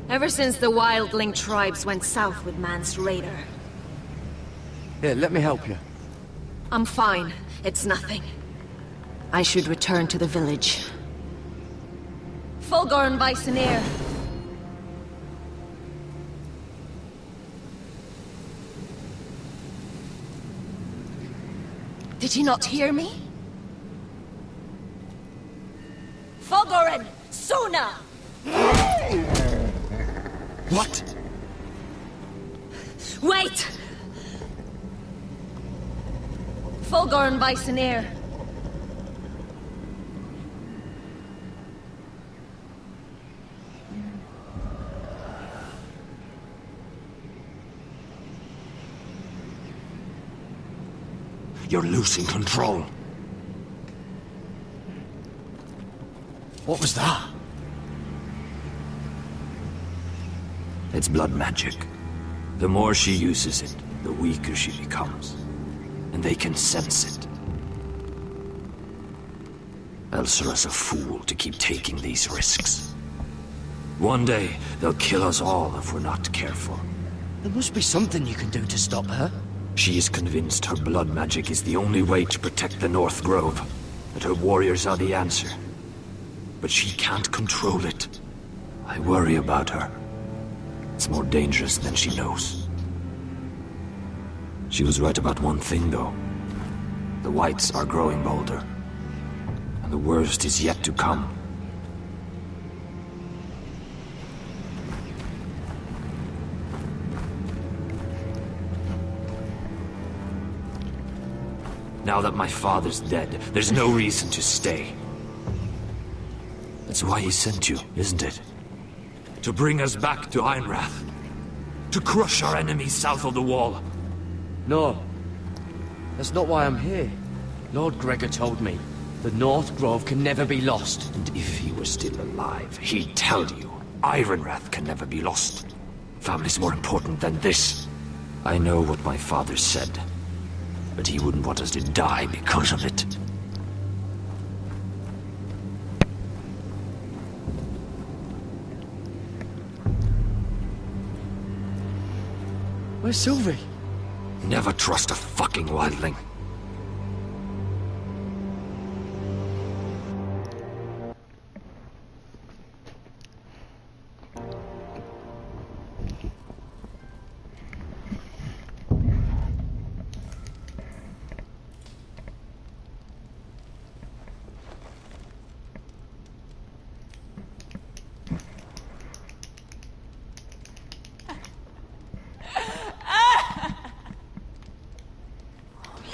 Ever since the wildling tribes went south with Mance Raider. Here, let me help you. I'm fine. It's nothing. I should return to the village. Fulgor and Vyseneer. Did you not hear me? Fulgorin! Suna! What? Wait! Fulgor and Vyseneer. You're losing control. What was that? It's blood magic. The more she uses it, the weaker she becomes. And they can sense it. Elsura's a fool to keep taking these risks. One day, they'll kill us all if we're not careful. There must be something you can do to stop her. She is convinced her blood magic is the only way to protect the North Grove, that her warriors are the answer. But she can't control it. I worry about her. It's more dangerous than she knows. She was right about one thing, though. The whites are growing bolder. And the worst is yet to come. Now that my father's dead, there's no reason to stay. That's why he sent you, isn't it? To bring us back to Einrath. To crush our enemies south of the wall. No. That's not why I'm here. Lord Gregor told me. The North Grove can never be lost. And if he were still alive, he'd tell you. Ironrath can never be lost. Family's more important than this. I know what my father said. But he wouldn't want us to die because of it. Where's Sylvie? Never trust a fucking wildling.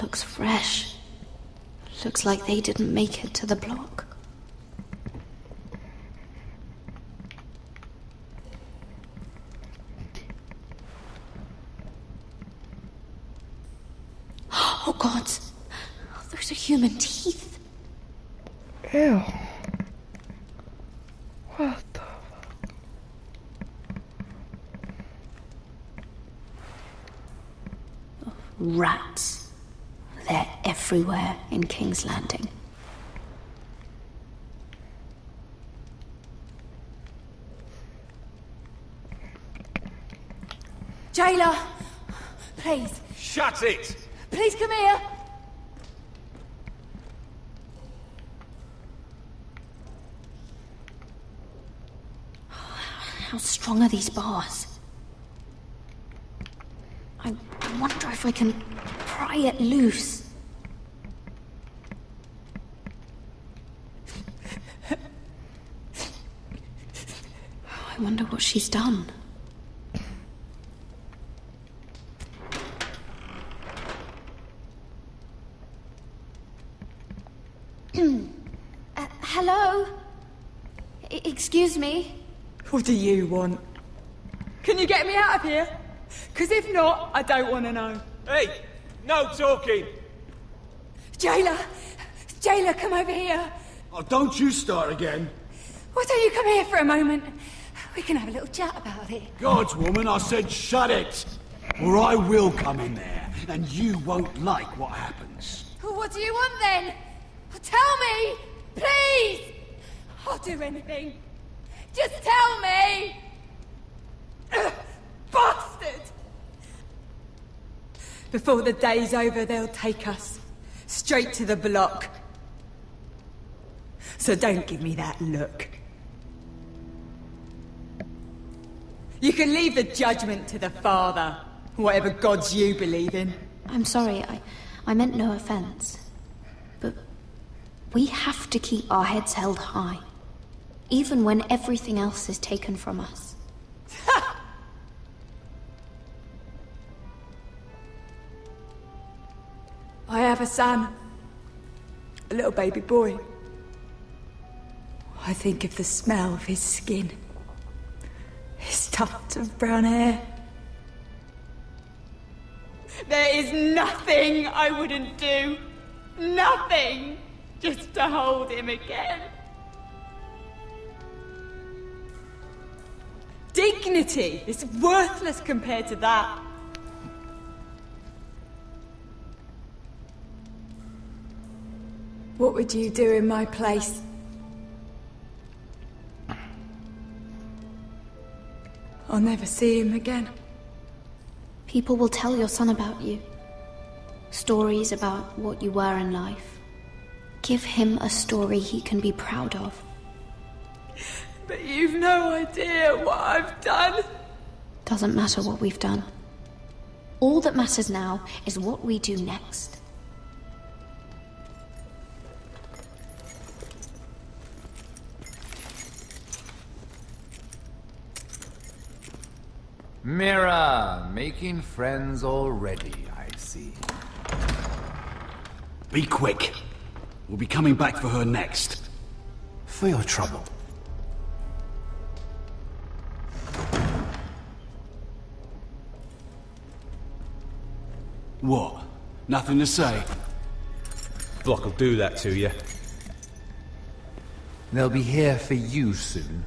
Looks fresh. Looks like they didn't make it to the block. Oh God! Those are human teeth. Ew. What the fuck? Rats. They're everywhere in King's Landing. Jailer! Please. Shut it! Please come here! How strong are these bars? I wonder if I can pry it loose. I wonder what she's done. Hello? Excuse me? What do you want? Can you get me out of here? Because if not, I don't want to know. Hey! No talking! Jailer! Jailer, come over here! Oh, don't you start again. Why don't you come here for a moment? We can have a little chat about it. Gods, woman, I said shut it! Or I will come in there, and you won't like what happens. Well, what do you want then? Tell me! Please! I'll do anything. Just tell me! Bastard! Before the day's over, they'll take us straight to the block. So don't give me that look. You can leave the judgment to the Father, whatever gods you believe in. I'm sorry, I meant no offense. But we have to keep our heads held high, even when everything else is taken from us. I have a son. A little baby boy. I think of the smell of his skin. His tuft of brown hair. There is nothing I wouldn't do. Nothing! Just to hold him again. Dignity is worthless compared to that. What would you do in my place? I'll never see him again. People will tell your son about you. Stories about what you were in life. Give him a story he can be proud of. But you've no idea what I've done. Doesn't matter what we've done. All that matters now is what we do next. Mira, making friends already, I see. Be quick. We'll be coming back for her next. For your trouble. What? Nothing to say? Block will do that to you. They'll be here for you soon.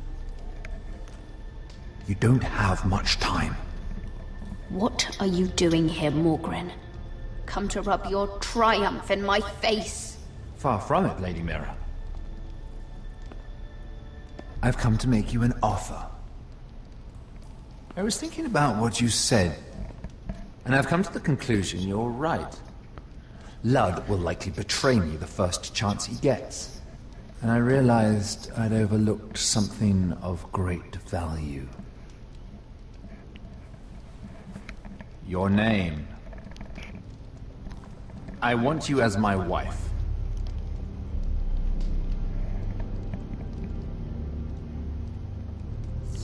You don't have much time. What are you doing here, Morgren? Come to rub your triumph in my face? Far from it, Lady Mira. I've come to make you an offer. I was thinking about what you said, and I've come to the conclusion you're right. Ludd will likely betray me the first chance he gets. And I realized I'd overlooked something of great value. Your name. I want you as my wife.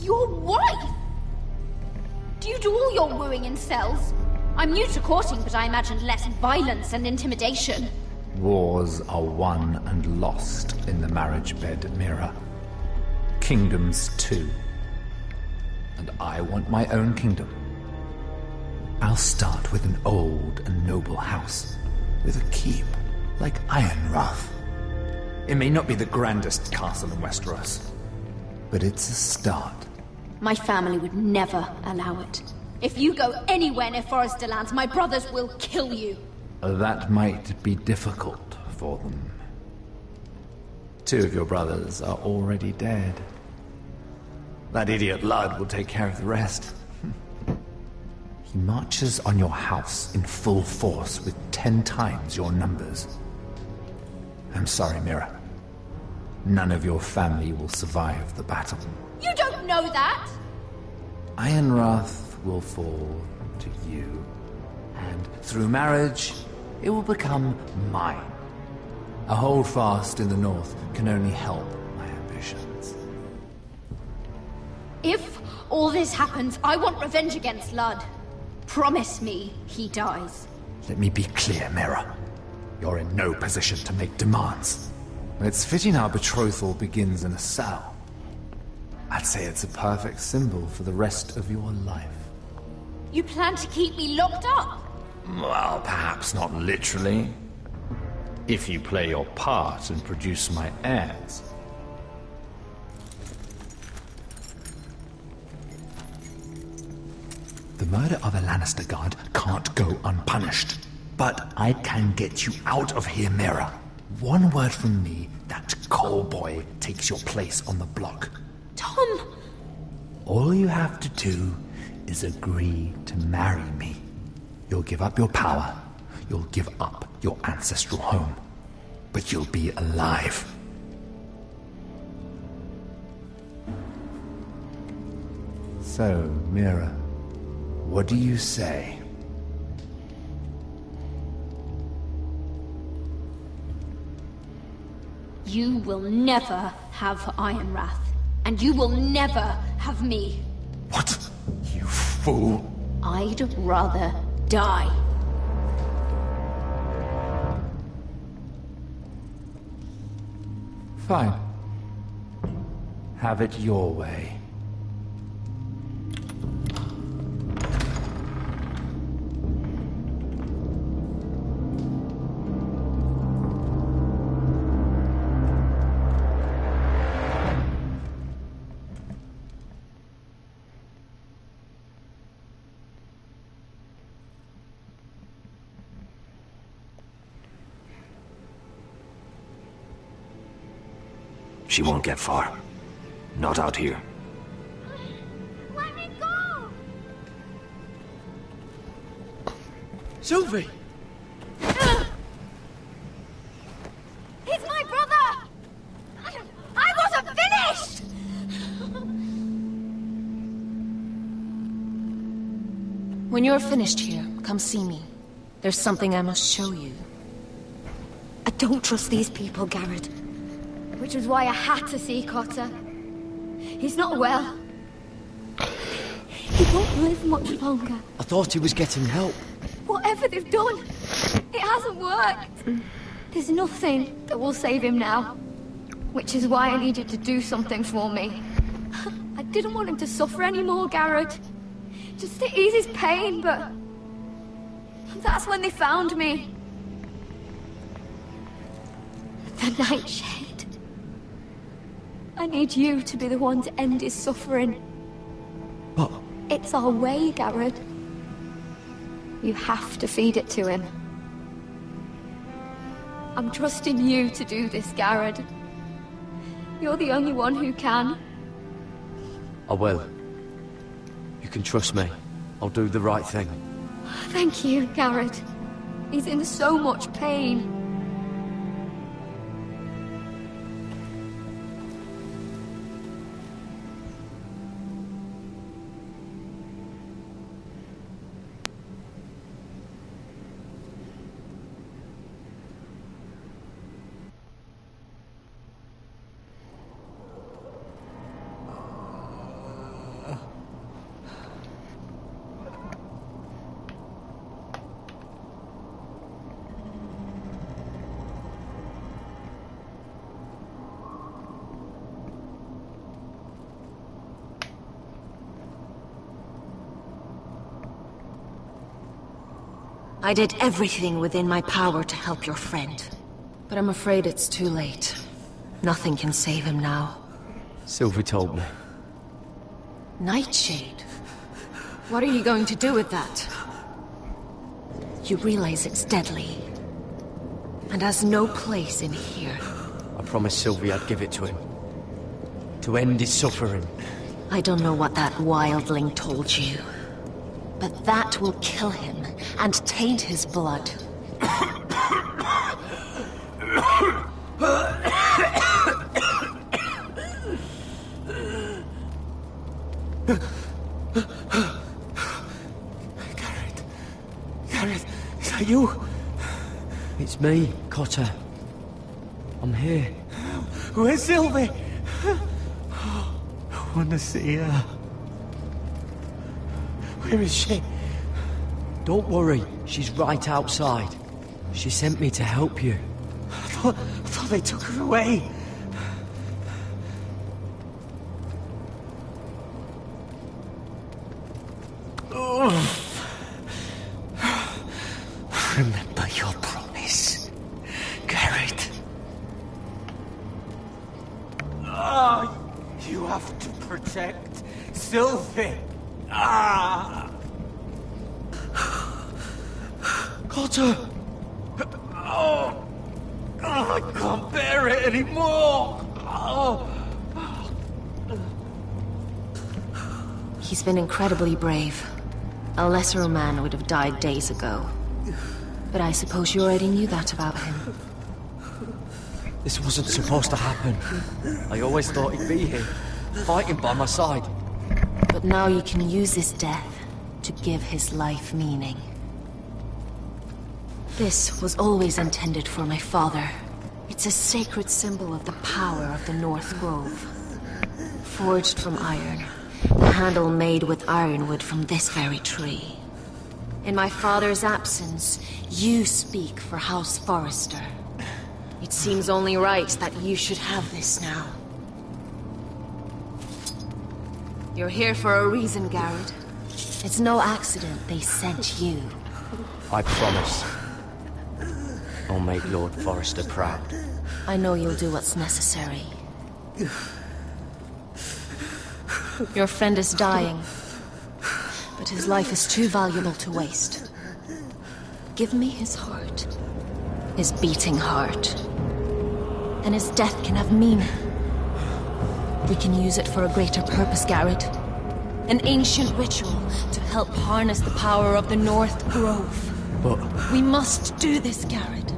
Your wife? Do you do all your wooing in cells? I'm new to courting, but I imagined less violence and intimidation. Wars are won and lost in the marriage bed, Mira. Kingdoms too. And I want my own kingdom. I'll start with an old and noble house, with a keep, like Ironrath. It may not be the grandest castle in Westeros, but it's a start. My family would never allow it. If you go anywhere near Forrester lands, my brothers will kill you. That might be difficult for them. 2 of your brothers are already dead. That idiot Ludd will take care of the rest. He marches on your house in full force with 10 times your numbers. I'm sorry, Mira. None of your family will survive the battle. You don't know that! Ironrath will fall to you, and through marriage, it will become mine. A holdfast in the north can only help my ambitions. If all this happens, I want revenge against Lud. Promise me he dies. Let me be clear, Mira. You're in no position to make demands. It's fitting our betrothal begins in a cell. I'd say it's a perfect symbol for the rest of your life. You plan to keep me locked up? Well, perhaps not literally. If you play your part and produce my heirs. The murder of a Lannister guard can't go unpunished. But I can get you out of here, Mira. One word from me, that coal boy takes your place on the block. Tom! All you have to do is agree to marry me. You'll give up your power. You'll give up your ancestral home. But you'll be alive. So, Mira, what do you say? You will never have Ironrath. And you will never have me. What? You fool! I'd rather die. Fine. Have it your way. She won't get far. Not out here. Let me go! Sylvie! He's my brother! I wasn't finished! When you're finished here, come see me. There's something I must show you. I don't trust these people, Garrett. Which was why I had to see Cotter. He's not well. He won't live much longer. I thought he was getting help. Whatever they've done, it hasn't worked. There's nothing that will save him now. Which is why I needed to do something for me. I didn't want him to suffer anymore, Garrett. Just to ease his pain, but... that's when they found me. The Nightshade. I need you to be the one to end his suffering. What? It's our way, Garrett. You have to feed it to him. I'm trusting you to do this, Garrett. You're the only one who can. I will. You can trust me. I'll do the right thing. Thank you, Garrett. He's in so much pain. I did everything within my power to help your friend. But I'm afraid it's too late. Nothing can save him now. Sylvie told me. Nightshade? What are you going to do with that? You realize it's deadly. And has no place in here. I promised Sylvie I'd give it to him. To end his suffering. I don't know what that wildling told you. But that will kill him and taint his blood. Gareth, is that you? It's me, Cotter. I'm here. Where's Sylvie? I want to see her. Where is she? Don't worry, she's right outside. She sent me to help you. I thought they took her away. Oh. Remember your promise, Garrett. Oh, you have to protect Sylvie. Ah. Cotter! Oh, I can't bear it anymore. Oh. He's been incredibly brave. A lesser man would have died days ago. But I suppose you already knew that about him. This wasn't supposed to happen. I always thought he'd be here, fighting by my side. But now you can use his death to give his life meaning. This was always intended for my father. It's a sacred symbol of the power of the North Grove. Forged from iron, the handle made with ironwood from this very tree. In my father's absence, you speak for House Forrester. It seems only right that you should have this now. You're here for a reason, Garrett. It's no accident they sent you. I promise. I'll make Lord Forrester proud. I know you'll do what's necessary. Your friend is dying, but his life is too valuable to waste. Give me his heart. His beating heart. And his death can have meaning. We can use it for a greater purpose, Garrett. An ancient ritual to help harness the power of the North Grove. But... we must do this, Garrett.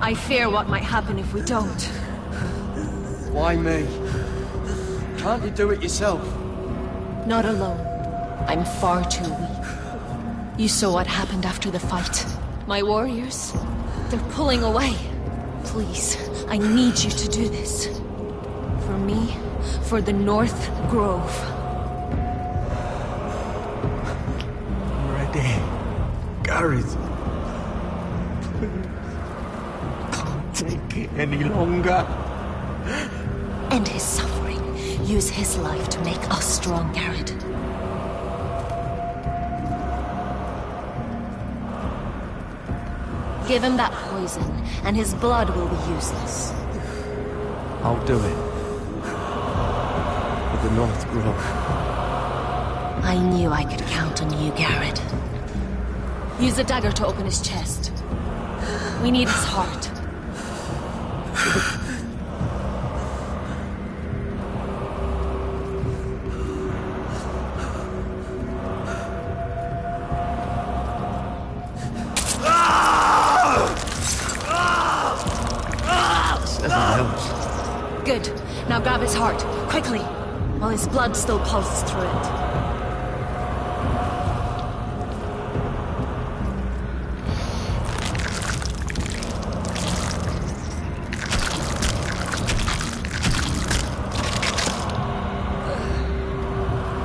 I fear what might happen if we don't. Why me? Can't you do it yourself? Not alone. I'm far too weak. You saw what happened after the fight. My warriors, they're pulling away. Please, I need you to do this. For me, for the North Grove. I'm ready. Gareth. Can't take it any longer. End his suffering. Use his life to make us strong, Garrett. Give him that poison, and his blood will be useless. I'll do it. For the North Grove. I knew I could count on you, Garrett. Use a dagger to open his chest. We need his heart. Good. Now grab his heart, quickly, while his blood still pulses through it.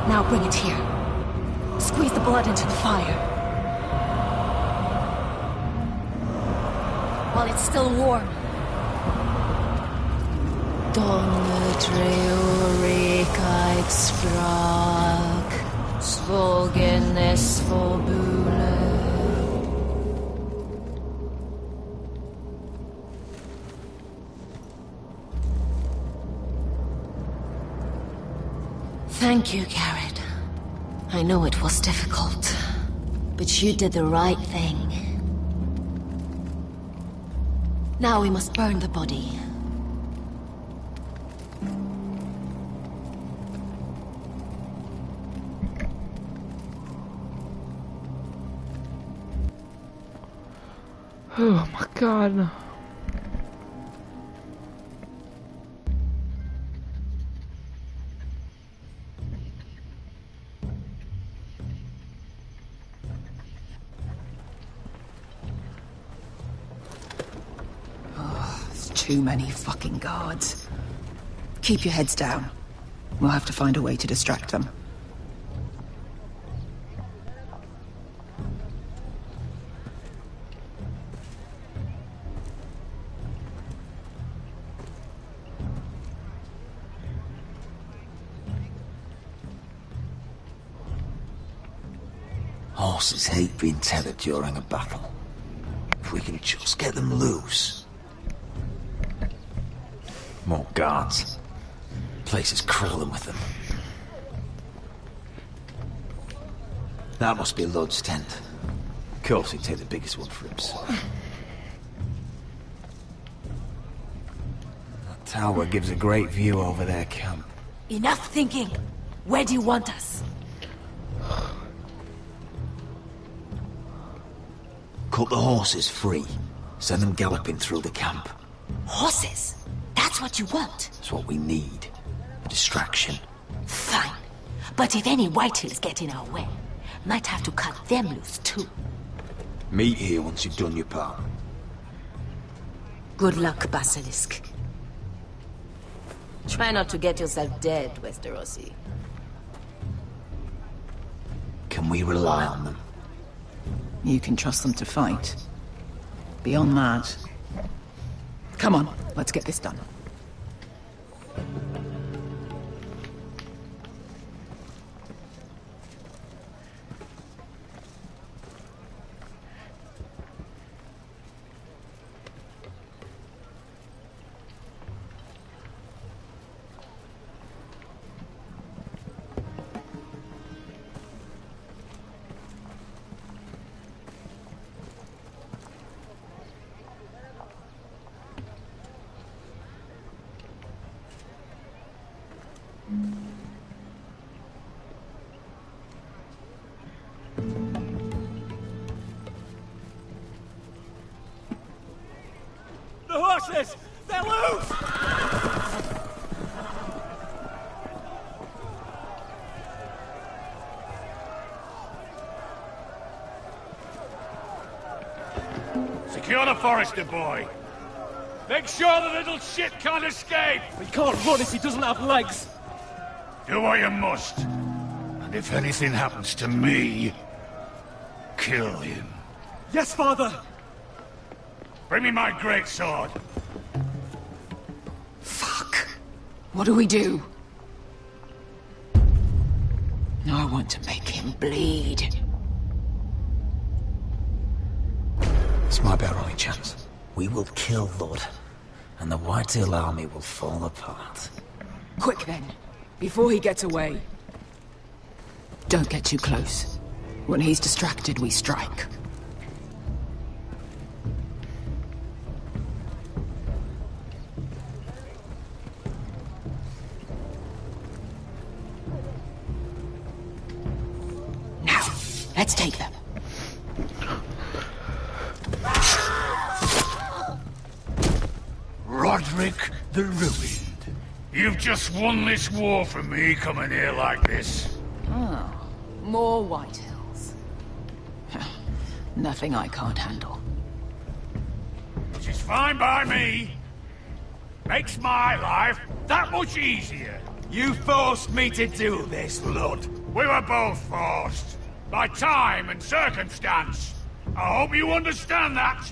Now bring it here. Squeeze the blood into the fire. While it's still warm. Donnertreurigkeit sprak, svogen es forbule. Thank you, Garrett. I know it was difficult, but you did the right thing. Now we must burn the body. Oh my god. There's too many fucking guards. Keep your heads down. We'll have to find a way to distract them. Horses hate being tethered during a battle. If we can just get them loose. More guards. Place is crawling with them. That must be Lud's tent. Of course he'd take the biggest one for himself. That tower gives a great view over their camp. Enough thinking! Where do you want us? Cut the horses free. Send them galloping through the camp. Horses? That's what you want? That's what we need. A distraction. Fine. But if any Whitehills get in our way, might have to cut them loose too. Meet here once you've done your part. Good luck, Basilisk. Try not to get yourself dead, Westerosi. Can we rely on them? You can trust them to fight. Beyond that... Come on, let's get this done. The horses! They're loose! Secure the Forester boy. Make sure the little shit can't escape. We can't run if he doesn't have legs. Do what you must. And if anything happens to me, kill him. Yes, father! Bring me my greatsword. Fuck. What do we do? I want to make him bleed. This might be our only chance. We will kill Lud, and the Whitehill army will fall apart. Quick then, before he gets away. Don't get too close. When he's distracted, we strike. Now, let's take them. Roderick the Ruined. You've just won this war for me coming here like this. Oh, more Whitehills. Nothing I can't handle. Which is fine by me. Makes my life that much easier. You forced me to do this, Lud. We were both forced. By time and circumstance. I hope you understand that.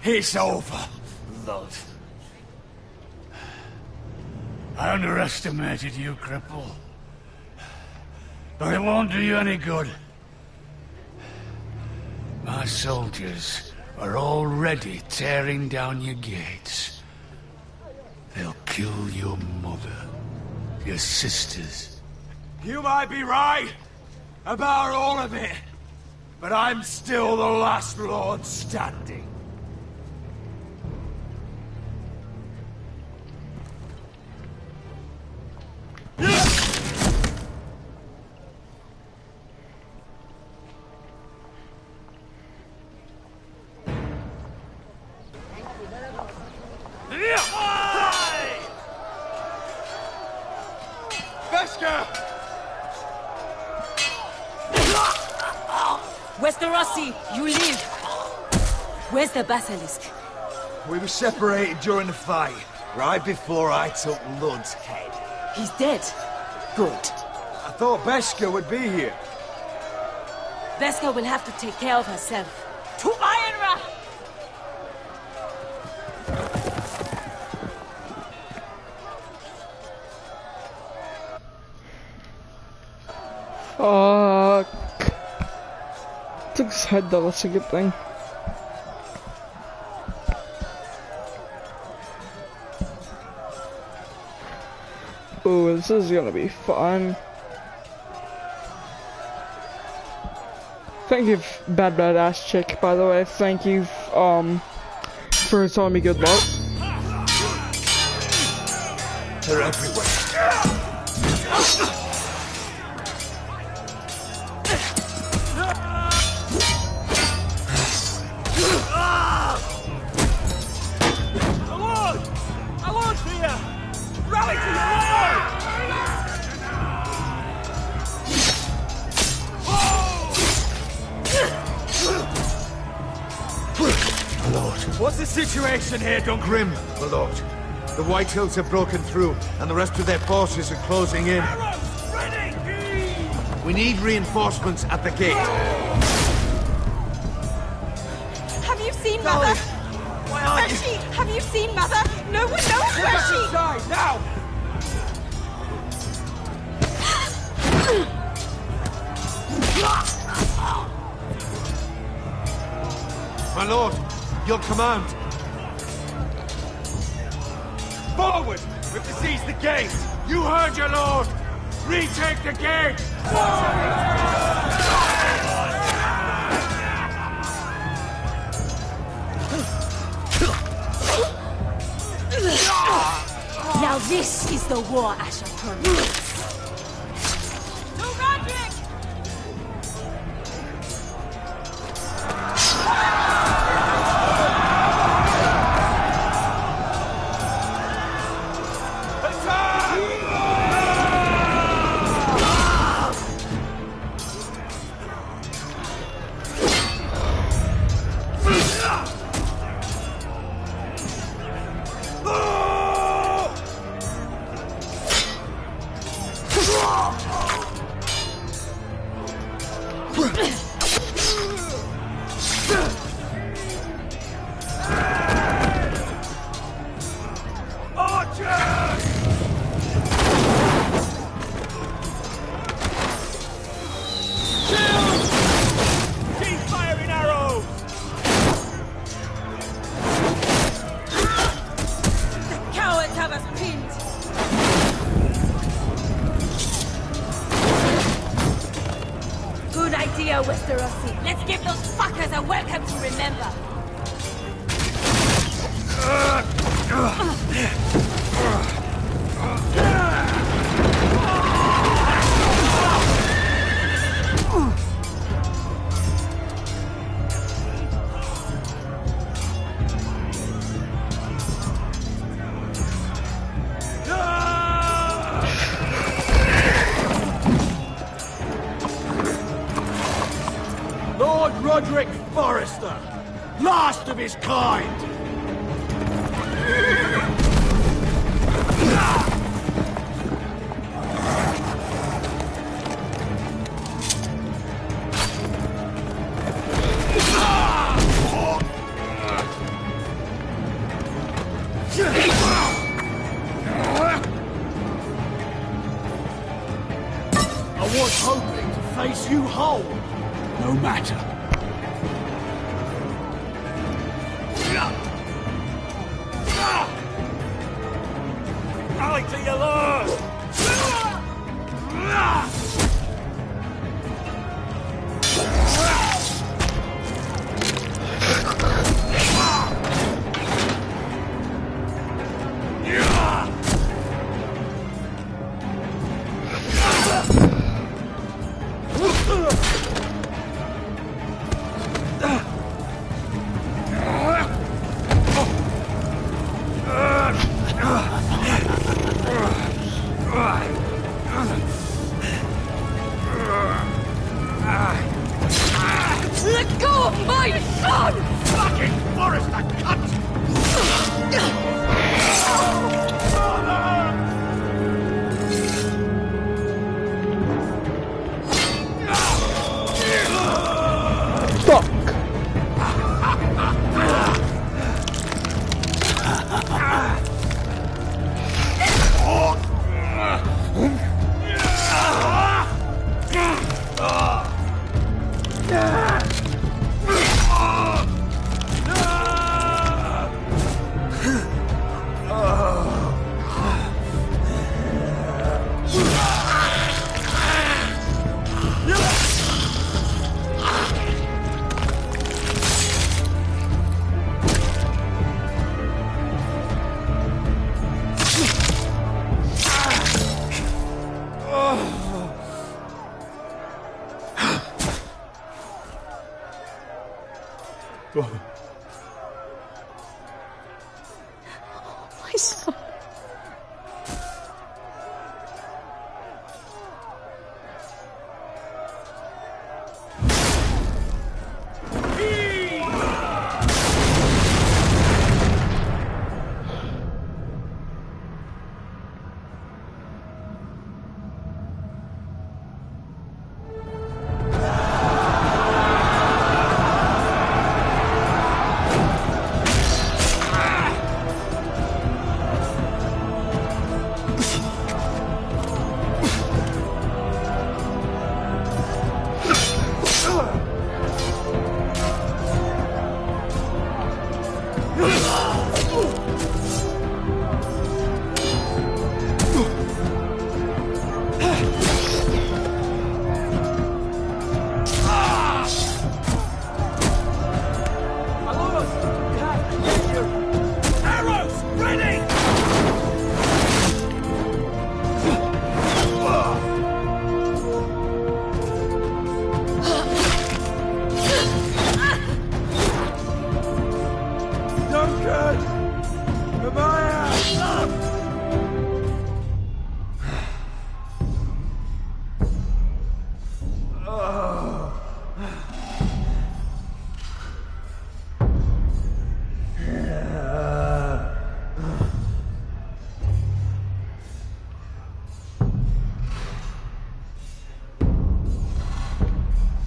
It's over, Lord. I underestimated you, cripple. But it won't do you any good. My soldiers are already tearing down your gates. They'll kill your mother, your sisters. You might be right about all of it, but I'm still the last lord standing. Westerosi, you live! Where's the basilisk? We were separated during the fight, right before I took Lud's head. He's dead. Good. I thought Beskha would be here. Beskha will have to take care of herself. To Ironra! Fuck. Took his head though, that's a good thing. Ooh, this is gonna be fun. Thank you, bad ass chick, by the way. Thank you, for telling me good luck. They're everywhere. What's the situation here, Duncan? Grim, my lord. The White Hills have broken through, and the rest of their forces are closing in. We need reinforcements at the gate. Have you seen Mother? Why aren't Where's she? Have you seen Mother? No one knows where she... Inside, now! My lord, your command. Forward! We have to seize the gate! You heard your lord! Retake the gate! Now this is the war Asher promised. To Roderick! Westerosi. Let's give those fuckers a welcome to remember. Lord Roderick Forrester, last of his kind. hole! No matter. Rally to your lord! Let go of my son! Fucking Forrester, cunt! My son.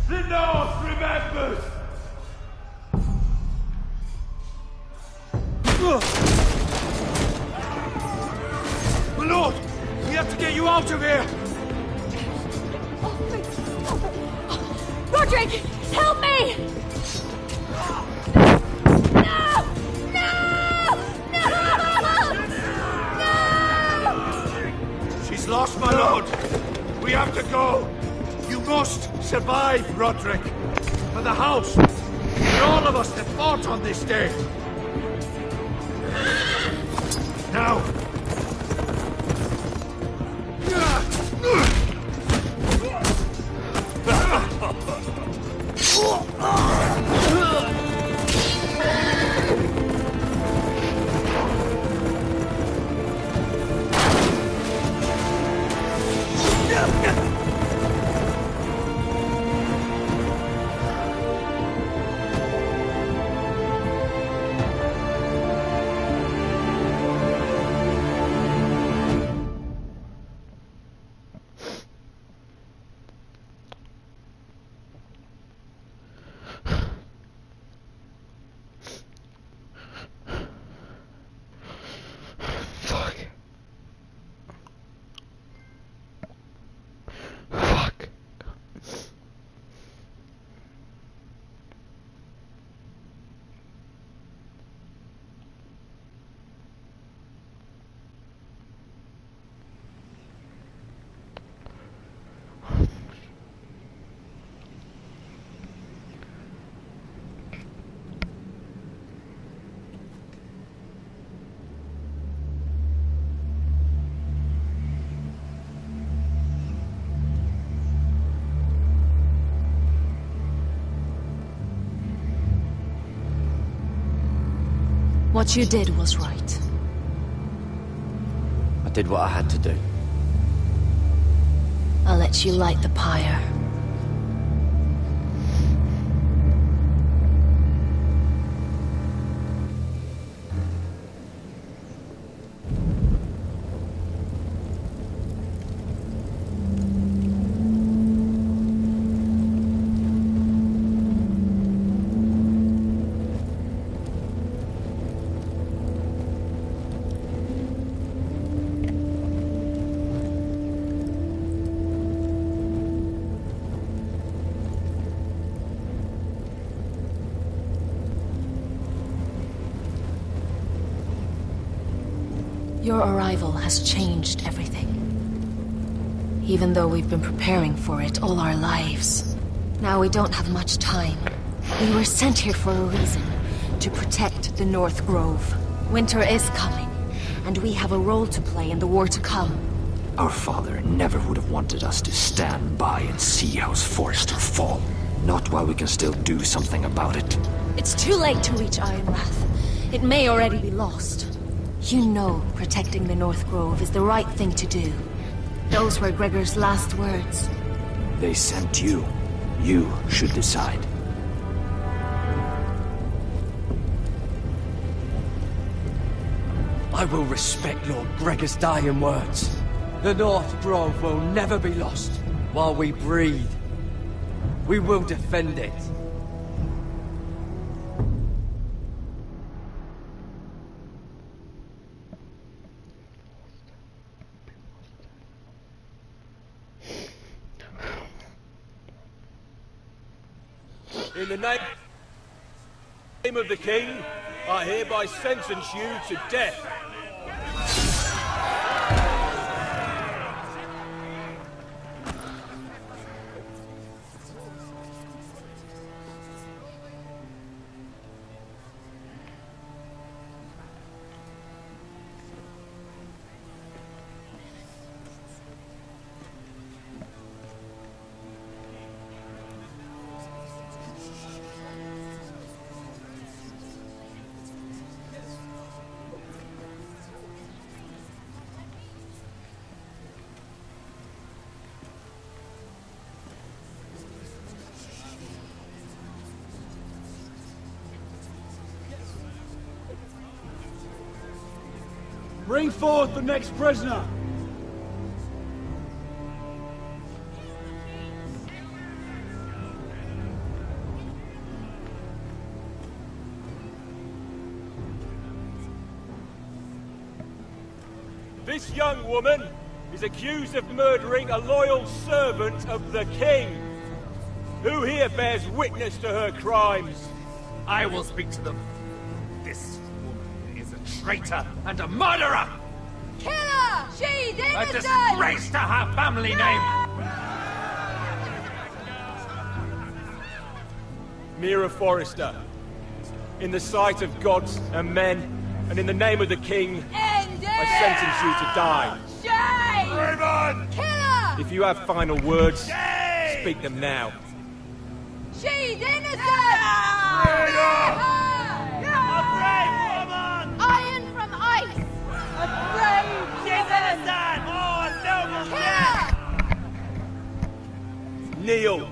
The North remembers! My lord! We have to get you out of here! Roderick, help me! No! She's lost, my lord! We have to go! You must survive, Roderick! For the house! For all of us that fought on this day! Now! What you did was right. I did what I had to do. I'll let you light the pyre. Your arrival has changed everything. Even though we've been preparing for it all our lives. Now we don't have much time. We were sent here for a reason. To protect the North Grove. Winter is coming, and we have a role to play in the war to come. Our father never would have wanted us to stand by and see House Forrester fall. Not while we can still do something about it. It's too late to reach Ironrath. It may already be lost. You know protecting the North Grove is the right thing to do. Those were Gregor's last words. They sent you. You should decide. I will respect Lord Gregor's dying words. The North Grove will never be lost while we breathe. We will defend it. In the name of the King, I hereby sentence you to death. Bring forth the next prisoner! This young woman is accused of murdering a loyal servant of the King. Who here bears witness to her crimes? I will speak to them. This woman is a traitor and a murderer! Kill her! She's A innocent! disgrace to her family name! Mira Forrester, in the sight of gods and men, and in the name of the King, I sentence you to die. Shame! Raven! Kill her! If you have final words, speak them now. She's innocent! A brave woman! Iron from ice! A brave woman! She's innocent! Oh, noble death! Kneel.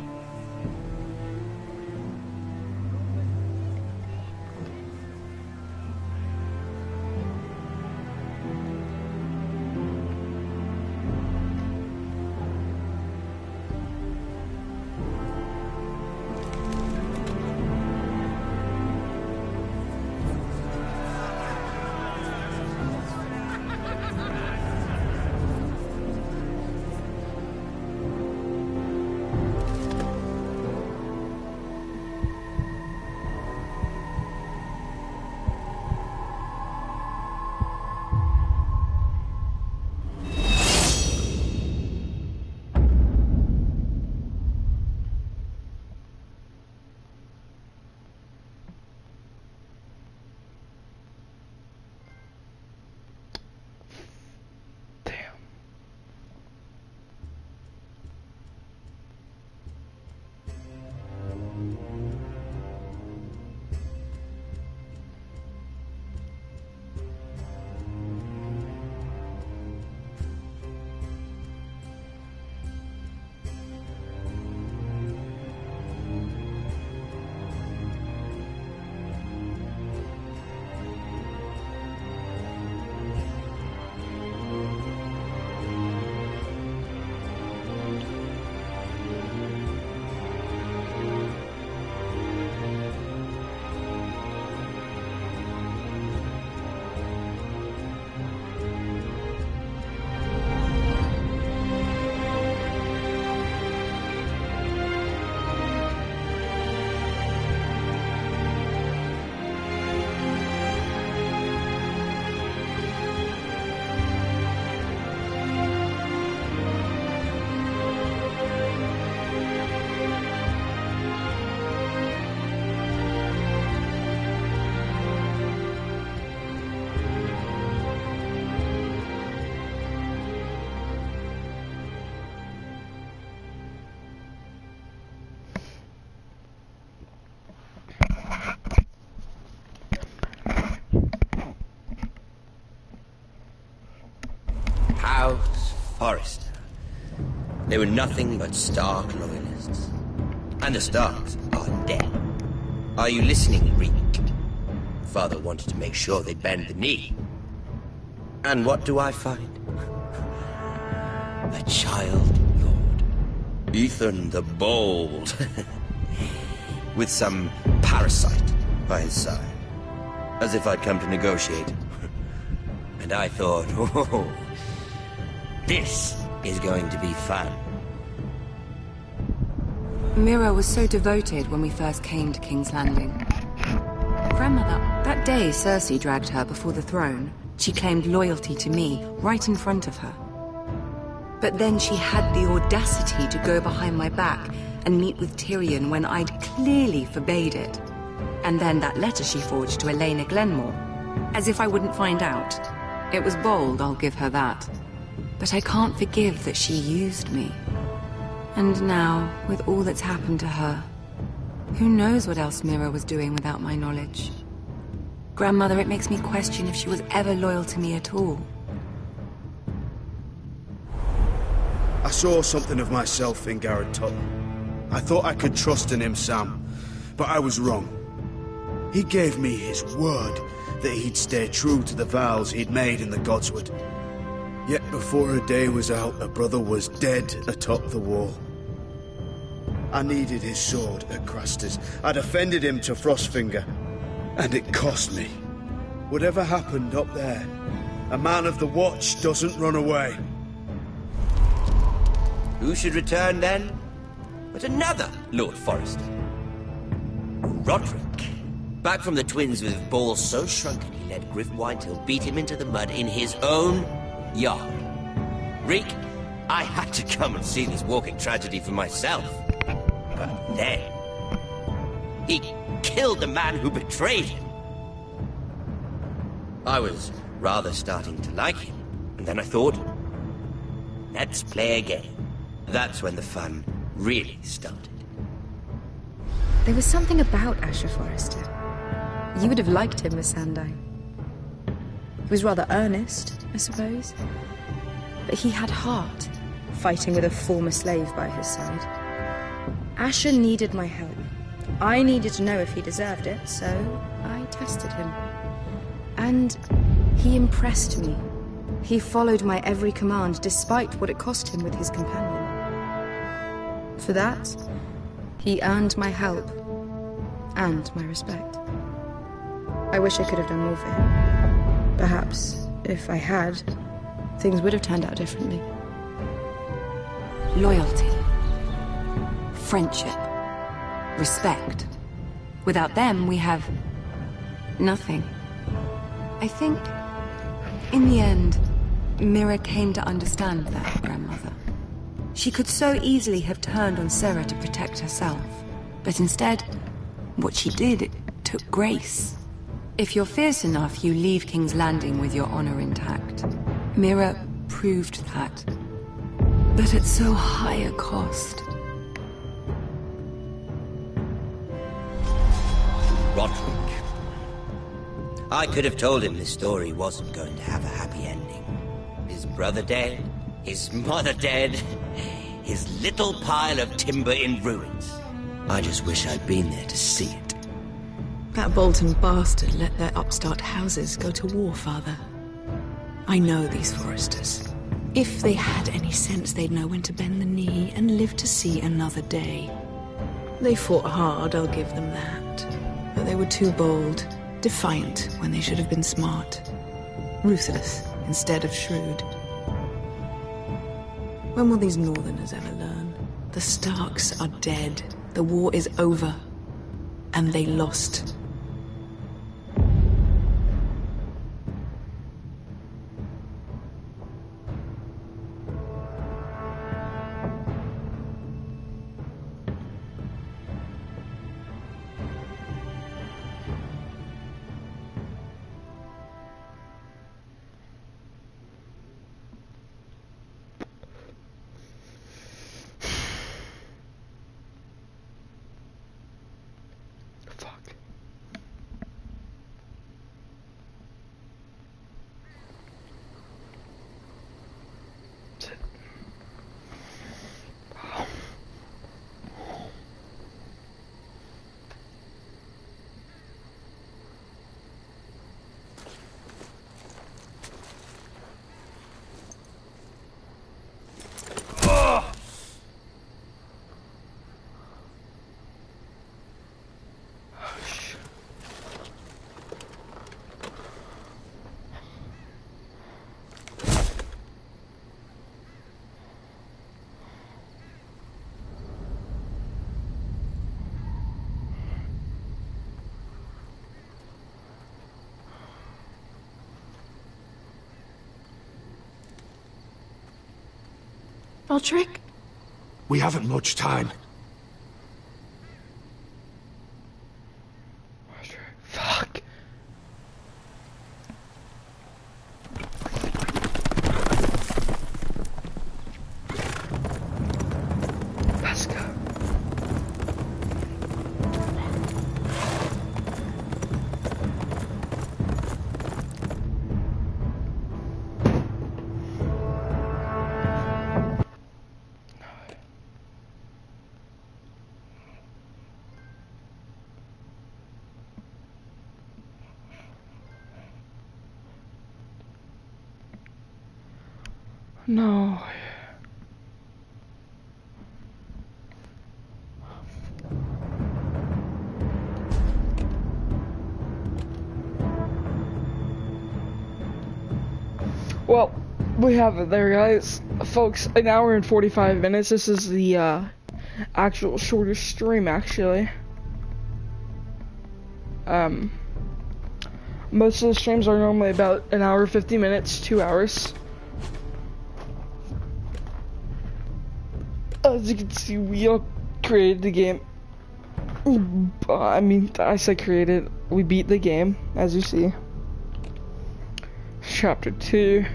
Forrester. They were nothing but Stark loyalists. And the Starks are dead. Are you listening, Reek? Father wanted to make sure they bend the knee. And what do I find? A child lord. Ethan the Bold. With some parasite by his side. As if I'd come to negotiate. And I thought, oh, this is going to be fun. Mira was so devoted when we first came to King's Landing. Grandmother, that day Cersei dragged her before the throne, she claimed loyalty to me, right in front of her. But then she had the audacity to go behind my back and meet with Tyrion when I'd clearly forbade it. And then that letter she forged to Elena Glenmore, as if I wouldn't find out. It was bold, I'll give her that. But I can't forgive that she used me. And now, with all that's happened to her, who knows what else Mira was doing without my knowledge? Grandmother, it makes me question if she was ever loyal to me at all. I saw something of myself in Garrett Tutton. I thought I could trust in him, Sam, but I was wrong. He gave me his word that he'd stay true to the vows he'd made in the Godswood. Yet before a day was out, a brother was dead atop the wall. I needed his sword at Crastus. I defended him to Frostfinger, and it cost me. Whatever happened up there, a man of the Watch doesn't run away. Who should return then? But another Lord Forrester. Roderick. Back from the Twins with balls so shrunken he let Griff Whitehill beat him into the mud in his own yard. Reek, I had to come and see this walking tragedy for myself. But then, he killed the man who betrayed him. I was rather starting to like him, and then I thought, let's play a game. That's when the fun really started. There was something about Asher Forrester. You would have liked him, Miss Sandine. He was rather earnest, I suppose. But he had heart, fighting with a former slave by his side. Asher needed my help. I needed to know if he deserved it, so I tested him. And he impressed me. He followed my every command, despite what it cost him with his companion. For that, he earned my help and my respect. I wish I could have done more for him. Perhaps, if I had, things would have turned out differently. Loyalty. Friendship. Respect. Without them, we have nothing. I think, in the end, Mira came to understand that, Grandmother. She could so easily have turned on Sarah to protect herself. But instead, what she did, it took grace. If you're fierce enough, you leave King's Landing with your honor intact. Mira proved that. But at so high a cost. Roderick. I could have told him this story wasn't going to have a happy ending. His brother dead, his mother dead, his little pile of timber in ruins. I just wish I'd been there to see it. That Bolton bastard let their upstart houses go to war, Father. I know these Forresters. If they had any sense, they'd know when to bend the knee and live to see another day. They fought hard, I'll give them that. But they were too bold, defiant when they should have been smart. Ruthless instead of shrewd. When will these Northerners ever learn? The Starks are dead. The war is over. And they lost. Roderick? We haven't much time. Fuck. Let's go. No. Well, we have it there, guys. Folks, an hour and 45 minutes. This is the actual shorter stream, actually. Most of the streams are normally about an hour, 50 minutes, 2 hours. As you can see, we all created the game. I mean, I said created. We beat the game, as you see. Chapter 2.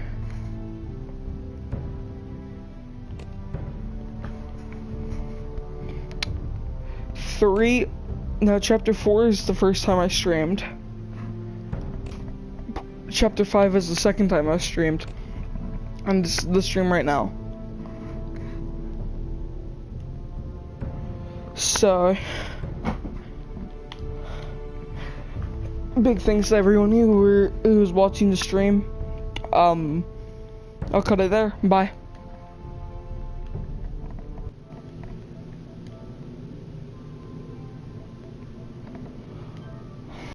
Chapter 4 is the first time I streamed. Chapter 5 is the second time I streamed. And this is the stream right now. So, big thanks to everyone who was watching the stream. I'll cut it there. Bye.